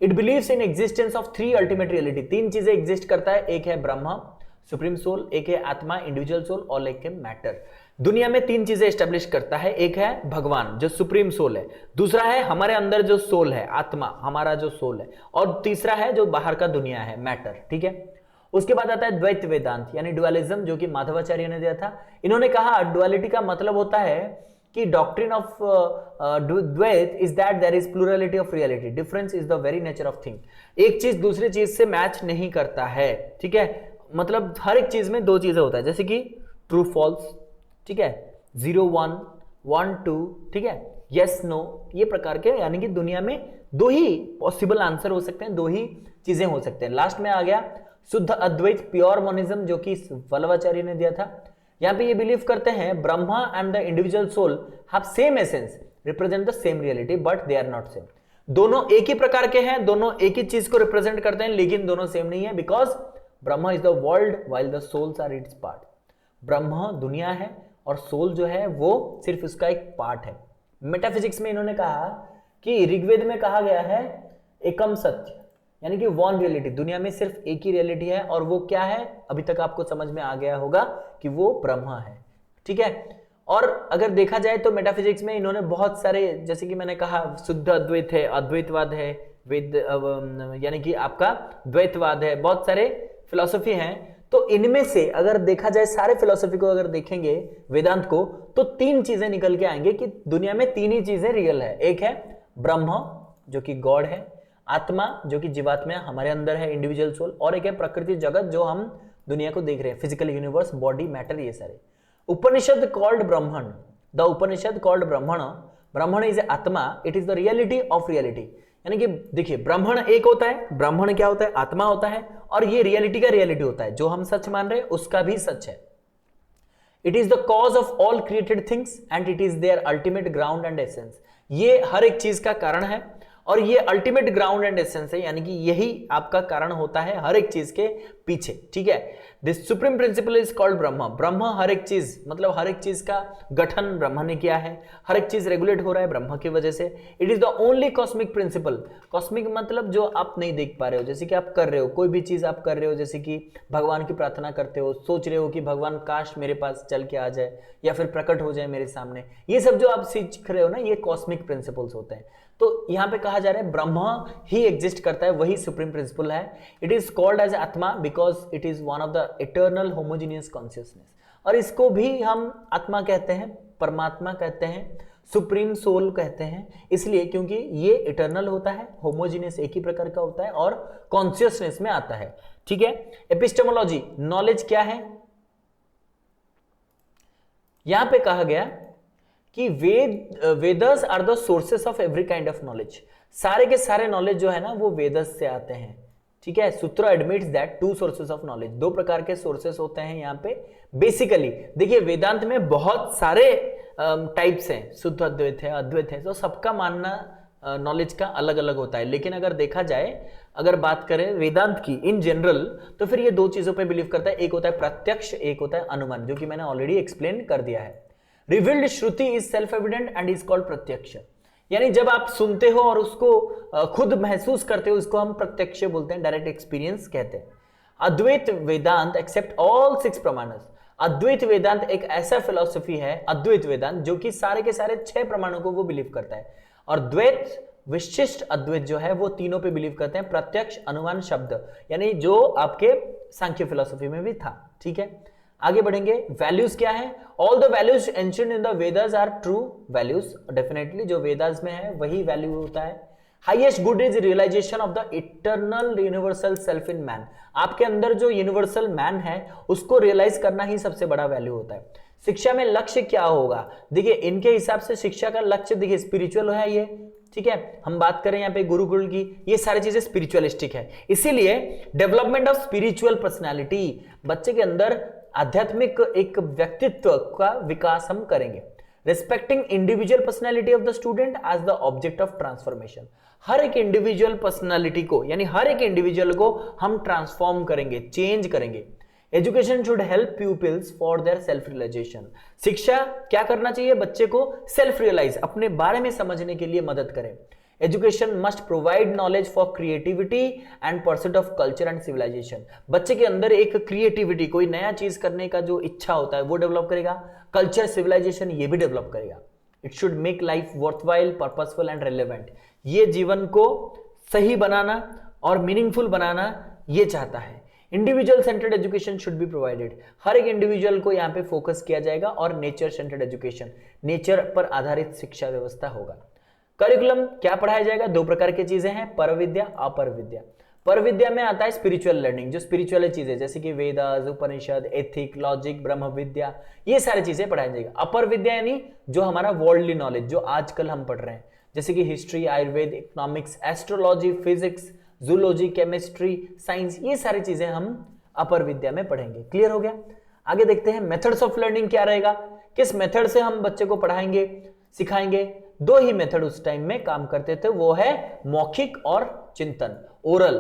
It believes in existence of three ultimate reality, तीन चीजें एग्जिस्ट करता है, एक है ब्रह्मा सुप्रीम सोल, एक है आत्मा इंडिविजुअल सोल और एक है मैटर। दुनिया में तीन चीजें एस्टेब्लिश करता है, एक है भगवान जो सुप्रीम सोल है, दूसरा है हमारे अंदर जो सोल है आत्मा, हमारा जो सोल है, और तीसरा है जो बाहर का दुनिया है मैटर, ठीक है। उसके बाद आता है द्वैत वेदांत यानी डुअलिज्म जो कि माधवाचार्य ने दिया था। इन्होंने कहा डुअलिटी का मतलब होता है कि doctrine of Dvaita is that there is plurality of reality, difference is the very nature of thing. एक चीज दूसरी चीज से मैच नहीं करता है, ठीक है, मतलब हर एक चीज में दो चीजें होता है, जैसे कि ट्रू फॉल्स, ठीक है, 0 1 1 2, ठीक है, यस नो, ये प्रकार के, यानी कि दुनिया में दो ही पॉसिबल आंसर हो सकते हैं, दो ही चीजें हो सकते हैं। लास्ट में आ गया शुद्ध अद्वैत प्योर मोनिज्म जो कि वल्लभाचार्य ने दिया था। यहां पे ये बिलीव करते हैं Brahma and the individual soul have same essence, represent the same reality but they are not same. दोनों एक ही प्रकार के हैं, दोनों एक ही चीज को रिप्रेजेंट करते हैं लेकिन दोनों सेम नहीं है, because Brahma is the world while the souls are its part. ब्रह्मा दुनिया है और सोल जो है वो सिर्फ उसका एक पार्ट है। मेटाफिजिक्स में इन्होंने कहा कि ऋग्वेद में कहा गया है एकम सत्य, यानी कि वन रियलिटी, दुनिया में सिर्फ एक ही रियलिटी है और वो क्या है, अभी तक आपको समझ में आ गया होगा कि वो ब्रह्मा है, ठीक है। और अगर देखा जाए तो मेटाफिजिक्स में इन्होंने बहुत सारे, जैसे कि मैंने कहा शुद्ध अद्वैत है, अद्वैतवाद है, वेद यानी कि आपका द्वैतवाद है, बहुत सारे फिलॉसफी हैं। तो इनमें से अगर देखा जाए सारे फिलोसफी को अगर देखेंगे वेदांत को, तो तीन चीजें निकल के आएंगे कि दुनिया में तीन ही चीजें रियल है। एक है ब्रह्म जो कि गॉड है, आत्मा जो कि जीवात्मा हमारे अंदर है, इंडिविजुअल सोल, और एक है प्रकृति जगत जो हम दुनिया को देख रहे हैं, फिजिकल यूनिवर्स, बॉडी, मैटर, ये सारे। उपनिषद कॉल्ड ब्रह्मण, द उपनिषद कॉल्ड ब्रह्मण, ब्रह्मण इज आत्मा, it is the reality of reality. यानी कि देखिए ब्राह्मण एक होता है, ब्राह्मण क्या होता है, आत्मा होता है, और ये रियलिटी का रियलिटी होता है, जो हम सच मान रहे हैं उसका भी सच है। It is the cause of all created things and it is their ultimate ground and essence. ये हर एक चीज का कारण है और ये अल्टीमेट ग्राउंड एंड एसेंस है, यानी कि यही आपका कारण होता है हर एक चीज के पीछे, ठीक है। This supreme principle is called Brahman. ब्रह्म हर एक चीज, मतलब हर एक चीज का गठन ब्रह्म ने किया है, हर एक चीज रेगुलेट हो रहा है ब्रह्म की वजह से। It is the only cosmic principle. Cosmic मतलब जो आप नहीं देख पा रहे हो, जैसे कि आप कर रहे हो कोई भी चीज आप कर रहे हो, जैसे कि भगवान की प्रार्थना करते हो, सोच रहे हो कि भगवान काश मेरे पास चल के आ जाए या फिर प्रकट हो जाए मेरे सामने, ये सब जो आप सीख रहे हो ना, ये कॉस्मिक प्रिंसिपल्स होते हैं। तो यहां पे कहा जा रहा है ब्रह्म ही एग्जिस्ट करता है, वही सुप्रीम प्रिंसिपल है। इट इज कॉल्ड एज आत्मा because it is one of the eternal homogeneous consciousness. और इसको भी हम आत्मा कहते हैं, परमात्मा कहते हैं, सुप्रीम सोल कहते हैं, इसलिए क्योंकि ये इटर्नल होता है, होमोजीनियस एक ही प्रकार का होता है और कॉन्शियसनेस में आता है, ठीक है। एपिस्टेमोलॉजी, नॉलेज क्या है। यहां पे कहा गया कि Vedas are the sources of every kind of knowledge. सारे के सारे नॉलेज जो है ना वो वेदस से आते हैं, ठीक है। सूत्र admits that to sources of knowledge, दो प्रकार के सोर्सेस होते हैं यहाँ पे बेसिकली। देखिए वेदांत में बहुत सारे टाइप्स हैं, शुद्ध अद्वैत है, अद्वैत है, तो सबका मानना नॉलेज का अलग अलग होता है। लेकिन अगर देखा जाए, अगर बात करें वेदांत की इन जनरल, तो फिर ये दो चीजों पे बिलीव करता है, एक होता है प्रत्यक्ष, एक होता है अनुमान, जो कि मैंने ऑलरेडी एक्सप्लेन कर दिया है। Revealed Shruti is self evident and is called प्रत्यक्ष। यानी जब आप सुनते हो और उसको खुद महसूस करते हो, उसको हम प्रत्यक्ष बोलते हैं, डायरेक्ट एक्सपीरियंस कहते हैं। अद्वैत वेदांत एक्सेप्ट ऑल सिक्स प्रमाणस। अद्वैत वेदांत एक ऐसा फिलॉसफी है, अद्वैत वेदांत, जो कि सारे के सारे 6 प्रमाणों को वो बिलीव करता है। और द्वैत विशिष्ट अद्वैत जो है वो तीनों पे बिलीव करते हैं, प्रत्यक्ष, अनुमान, शब्द, यानी जो आपके सांख्य फिलॉसफी में भी था, ठीक है। आगे बढ़ेंगे। वैल्यूज क्या है। All the values enshrined in the Vedas are true values. Definitely जो वेदास में है वही वैल्यू होता है। Highest good is realisation of the eternal universal self in man. आपके अंदर जो यूनिवर्सल मैन है उसको रियलाइज करना ही सबसे बड़ा वैल्यू होता है। शिक्षा में लक्ष्य क्या होगा। देखिए इनके हिसाब से शिक्षा का लक्ष्य, देखिए स्पिरिचुअल है ये, ठीक है। हम बात करें यहाँ पे गुरुकुल की, ये सारी चीजें स्पिरिचुअलिस्टिक है, इसीलिए डेवलपमेंट ऑफ स्पिरिचुअल पर्सनैलिटी, बच्चे के अंदर आध्यात्मिक एक व्यक्तित्व का विकास हम करेंगे। Respecting individual personality of the student as the object of transformation. हर एक इंडिविजुअल पर्सनैलिटी को, यानी हर एक इंडिविजुअल को हम ट्रांसफॉर्म करेंगे, चेंज करेंगे। Education should help peoples for their self realisation. शिक्षा क्या करना चाहिए, बच्चे को सेल्फ रियलाइज, अपने बारे में समझने के लिए मदद करे। Education must provide knowledge for creativity and pursuit of culture and civilisation. बच्चे के अंदर एक क्रिएटिविटी, कोई नया चीज करने का जो इच्छा होता है वो डेवलप करेगा, कल्चर, सिविलाइजेशन ये भी डेवलप करेगा। It should make life worthwhile, purposeful and relevant. ये जीवन को सही बनाना और मीनिंगफुल बनाना ये चाहता है। Individual centred education should be provided. हर एक इंडिविजुअल को यहाँ पे फोकस किया जाएगा। और नेचर सेंटर्ड एजुकेशन, नेचर पर आधारित शिक्षा व्यवस्था होगा। करिकुलम क्या पढ़ाया जाएगा, दो प्रकार की चीजें हैं, पर विद्या, अपर विद्या। पर विद्या में आता है स्पिरिचुअल लर्निंग, जो स्पिरिचुअल चीजें जैसे कि वेदास, उपनिषद, एथिक, लॉजिक, ब्रह्म विद्या, ये सारी चीजें पढ़ाई जाएगी। अपर विद्या यानी जो हमारा वर्ल्डली नॉलेज, जो आजकल हम पढ़ रहे हैं, जैसे कि history, Ayurveda, economics, astrology, physics, zoology, chemistry, science, ये सारी चीजें हम अपर विद्या में पढ़ेंगे। क्लियर हो गया। आगे देखते हैं मेथड्स ऑफ लर्निंग क्या रहेगा, किस मेथड से हम बच्चे को पढ़ाएंगे, सिखाएंगे। दो ही मेथड उस टाइम में काम करते थे, वो है मौखिक और चिंतन, ओरल,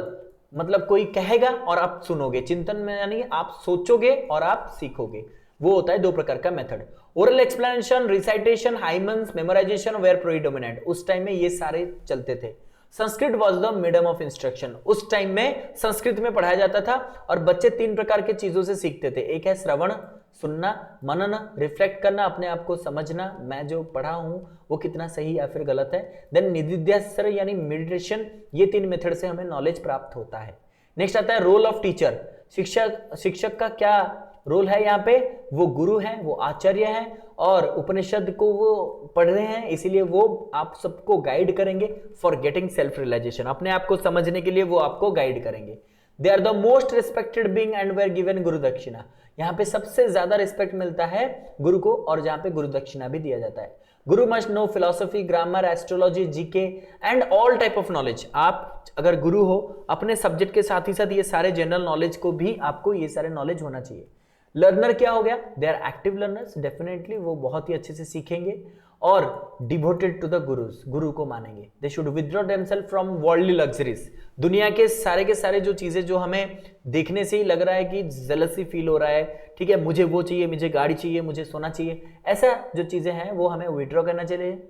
मतलब कोई कहेगा और आप सुनोगे, चिंतन में यानी आप सोचोगे और आप सीखोगे, वो होता है दो प्रकार का method. Oral explanation, recitation, hymns, memorisation were predominant, उस टाइम में ये सारे चलते थे। Sanskrit was the medium of instruction, उस टाइम में संस्कृत में पढ़ाया जाता था और बच्चे 3 प्रकार के चीजों से सीखते थे। एक है श्रवण, सुनना, मनन, रिफ्लेक्ट करना, अपने आप को समझना, मैं जो पढ़ा हूं वो कितना सही या फिर गलत है। देन निधिध्यासन यानी मेडिटेशन, ये 3 मेथड से हमें नॉलेज प्राप्त होता है। नेक्स्ट आता है रोल ऑफ टीचर। शिक्षक का क्या रोल है यहाँ पे? वो गुरु है, वो आचार्य है और उपनिषद को वो पढ़ रहे हैं, इसीलिए वो आप सबको गाइड करेंगे फॉर गेटिंग सेल्फ रियलाइजेशन। अपने आप को समझने के लिए वो आपको गाइड करेंगे। They are the most respected being and were given guru dakshina. यहाँ पे सबसे ज्यादा रिस्पेक्ट मिलता है गुरु को और जहां पे गुरु दक्षिणा भी दिया जाता है। गुरु must know philosophy, grammar, astrology, GK and all type of knowledge. आप अगर गुरु हो, अपने सब्जेक्ट के साथ ही साथ ये सारे जनरल नॉलेज को भी आपको ये सारे नॉलेज होना चाहिए। लर्नर क्या हो गया? They are active learners, definitely वो बहुत ही अच्छे से सीखेंगे और डिवोटेड टू द गुरुज, गुरु को मानेंगे। They should withdraw themselves from worldly luxuries. दुनिया के सारे जो चीजें जो हमें देखने से ही लग रहा है कि जेलसी फील हो रहा है, ठीक है, मुझे वो चाहिए, मुझे गाड़ी चाहिए, मुझे सोना चाहिए, ऐसा जो चीजें हैं वो हमें विथड्रॉ करना चाहिए।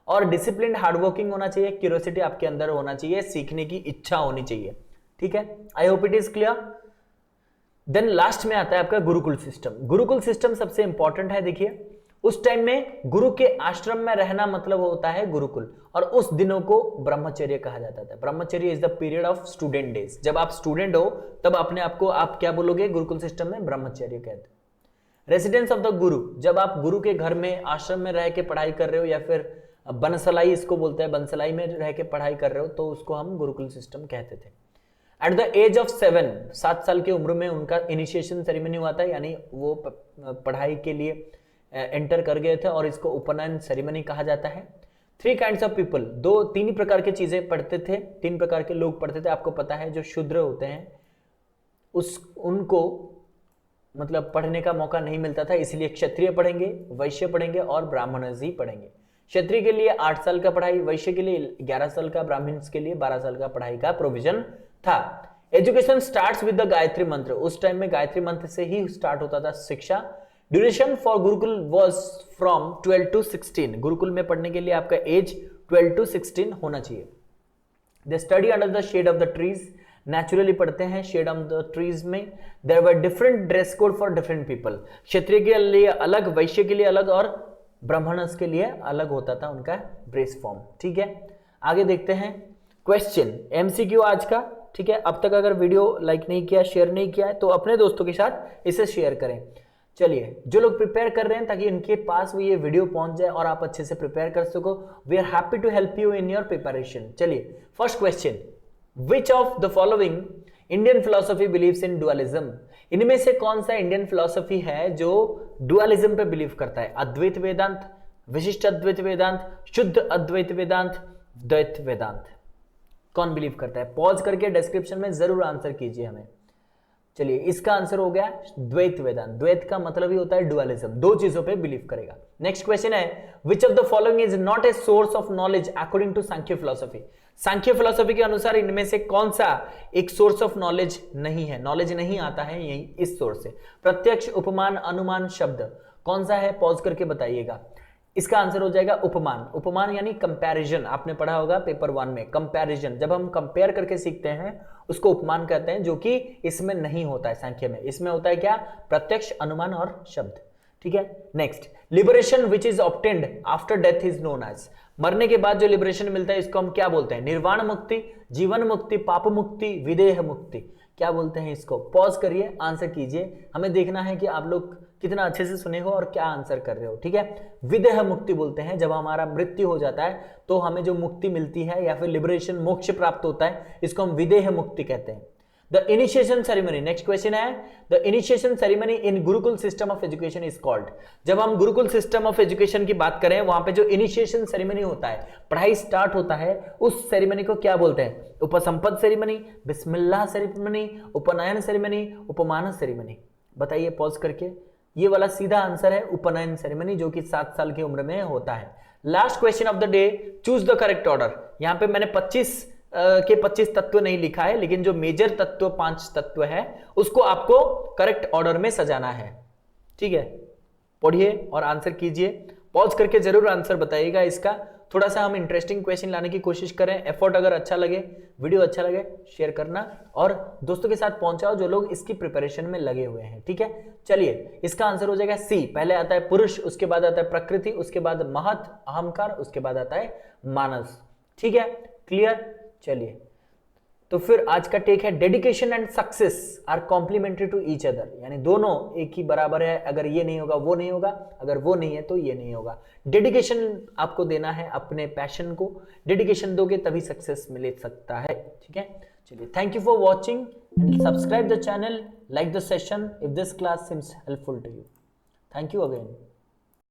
और डिसिप्लिन, हार्डवर्किंग होना चाहिए, क्यूरियोसिटी आपके अंदर होना चाहिए, सीखने की इच्छा होनी चाहिए। ठीक है, I hope it is clear. Then last में आता है आपका गुरुकुल सिस्टम। गुरुकुल सिस्टम सबसे इंपॉर्टेंट है। देखिए, उस टाइम में गुरु के आश्रम में रहना मतलब होता है गुरुकुल, और उस दिनों को ब्रह्मचर्य कहा जाता था। ब्रह्मचर्य is the period of student days. जब आप स्टूडेंट हो तब अपने आप को आप क्या बोलोगे? गुरुकुल सिस्टम में ब्रह्मचर्य कहते हैं। रेसिडेंस ऑफ द गुरु, जब आप गुरु के घर में, आश्रम में रह के पढ़ाई कर रहे हो, या फिर बनसलाई इसको बोलते हैं, बनसलाई में रह के पढ़ाई कर रहे हो, तो उसको हम गुरुकुल सिस्टम कहते थे। एट द एज ऑफ 7 साल की उम्र में उनका इनिशिएशन सेरेमनी हुआ था, यानी वो पढ़ाई के लिए एंटर कर गए थे, और इसको उपनयन सेरेमनी कहा जाता है। 3 काइंड्स ऑफ पीपल, 3 प्रकार की चीजें पढ़ते थे, 3 प्रकार के लोग पढ़ते थे। आपको पता है जो शूद्र होते हैं उनको मतलब पढ़ने का मौका नहीं मिलता था, इसलिए क्षत्रिय पढ़ेंगे, वैश्य पढ़ेंगे और ब्राह्मण ही पढ़ेंगे। क्षत्रिय के लिए 8 साल का पढ़ाई, वैश्य के लिए 11 साल का, ब्राह्मण के लिए 12 साल का पढ़ाई का प्रोविजन था। Education starts with the Gayatri मंत्र। उस टाइम में गायत्री मंत्र से ही स्टार्ट होता था शिक्षा। Duration for Gurukul was from 12 to 16। Gurukul में पढ़ने के लिए आपका एज 12 to 16 होना चाहिए। They study under the shade of the trees, naturally पढ़ते हैं शेड ऑफ द ट्रीज में। There were different dress code for different people. Kshatriya के लिए अलग, वैश्य के लिए अलग और ब्राह्मणस के लिए अलग होता था उनका ड्रेस फॉर्म। ठीक है, आगे देखते हैं क्वेश्चन एमसीक्यू आज का। ठीक है, अब तक अगर वीडियो लाइक नहीं किया, शेयर नहीं किया है, तो अपने दोस्तों के साथ इसे शेयर करें। चलिए, जो लोग प्रिपेयर कर रहे हैं ताकि इनके पास भी ये वीडियो पहुंच जाए और आप अच्छे से प्रिपेयर कर सको, we are happy to help you in your preparation. चलिए, first question, which of the following Indian philosophy believes in dualism? इनमें से कौन सा इंडियन फिलोसफी है जो डुअलिज्म पे बिलीव करता है? अद्वैत वेदांत, विशिष्ट अद्वैत वेदांत, शुद्ध अद्वैत वेदांत, द्वैत वेदांत। कौन बिलीव करता है? पॉज करके डिस्क्रिप्शन में जरूर आंसर कीजिए हमें। चलिए, इसका आंसर हो गया द्वैत वेदांत। द्वैत का मतलब ही होता है डुअलिज्म, 2 चीजों पे बिलीव करेगा। नेक्स्ट क्वेश्चन है, which of the following is not a source of knowledge according to Samkhya philosophy? Samkhya philosophy के अनुसार इनमें से कौन सा एक सोर्स ऑफ नॉलेज नहीं है? नॉलेज नहीं आता है यही इस सोर्स से। प्रत्यक्ष, उपमान, अनुमान शब्द कौन सा है? पॉज करके बताइएगा। इसका आंसर हो जाएगा उपमान। उपमान यानी कंपैरिजन, आपने पढ़ा होगा पेपर 1 में। कंपैरिजन, जब हम कंपेयर करके सीखते हैं उसको उपमान कहते हैं, जो कि इसमें नहीं होता है सांख्य में। इसमें होता है क्या? प्रत्यक्ष, अनुमान और शब्द। ठीक है, next, liberation which is obtained after death is known as. मरने के बाद जो लिबरेशन मिलता है इसको हम क्या बोलते हैं? निर्वाण मुक्ति, जीवन मुक्ति, पाप मुक्ति, विदेह मुक्ति। क्या बोलते हैं इसको? पॉज करिए, आंसर कीजिए। हमें देखना है कि आप लोग कितना अच्छे से सुने हो और क्या आंसर कर रहे हो। ठीक है, विदेह मुक्ति बोलते हैं, जब हमारा मृत्यु हो जाता है तो हमें जो मुक्ति मिलती है या फिर लिबरेशन, मोक्ष प्राप्त होता है, इसको हम विदेह मुक्ति कहते हैं। The initiation ceremony, next question है, the initiation ceremony in gurukul system of education is called. जब हम गुरुकुल सिस्टम ऑफ एजुकेशन की बात करें, वहां पे जो इनिशिएशन सेरेमनी होता है, पढ़ाई स्टार्ट होता है, उस सेरेमनी को क्या बोलते हैं? उपसंपद सेरेमनी, बिस्मिल्लाह सेरेमनी, उपनयन सेरेमनी, उपमान सेरेमनी। बताइए पॉज करके। ये वाला सीधा आंसर है उपनयन सेरेमनी, जो कि 7 साल की उम्र में होता है। Last question of the day, choose the correct order. यहां पे मैंने 25 के 25 तत्व नहीं लिखा है, लेकिन जो मेजर तत्व 5 तत्व है उसको आपको करेक्ट ऑर्डर में सजाना है। ठीक है, पढ़िए और आंसर कीजिए। पॉज करके जरूर आंसर बताइएगा इसका। थोड़ा सा हम इंटरेस्टिंग क्वेश्चन लाने की कोशिश करें। एफर्ट अगर अच्छा लगे, वीडियो अच्छा लगे, शेयर करना और दोस्तों के साथ पहुंचाओ जो लोग इसकी प्रिपरेशन में लगे हुए हैं। ठीक है, चलिए, इसका आंसर हो जाएगा सी। पहले आता है पुरुष, उसके बाद आता है प्रकृति, उसके बाद महत, अहंकार, उसके बाद आता है मानस। ठीक है, क्लियर? चलिए, तो फिर आज का टेक है dedication and success are complementary to each other, यानी दोनों एक ही बराबर है, अगर ये नहीं होगा वो नहीं होगा, अगर वो नहीं है तो ये नहीं होगा। डेडिकेशन आपको देना है अपने पैशन को, डेडिकेशन दोगे तभी सक्सेस मिल सकता है, ठीक है। चलिए, thank you for watching and subscribe the channel, like the session if this class seems helpful to you. Thank you again.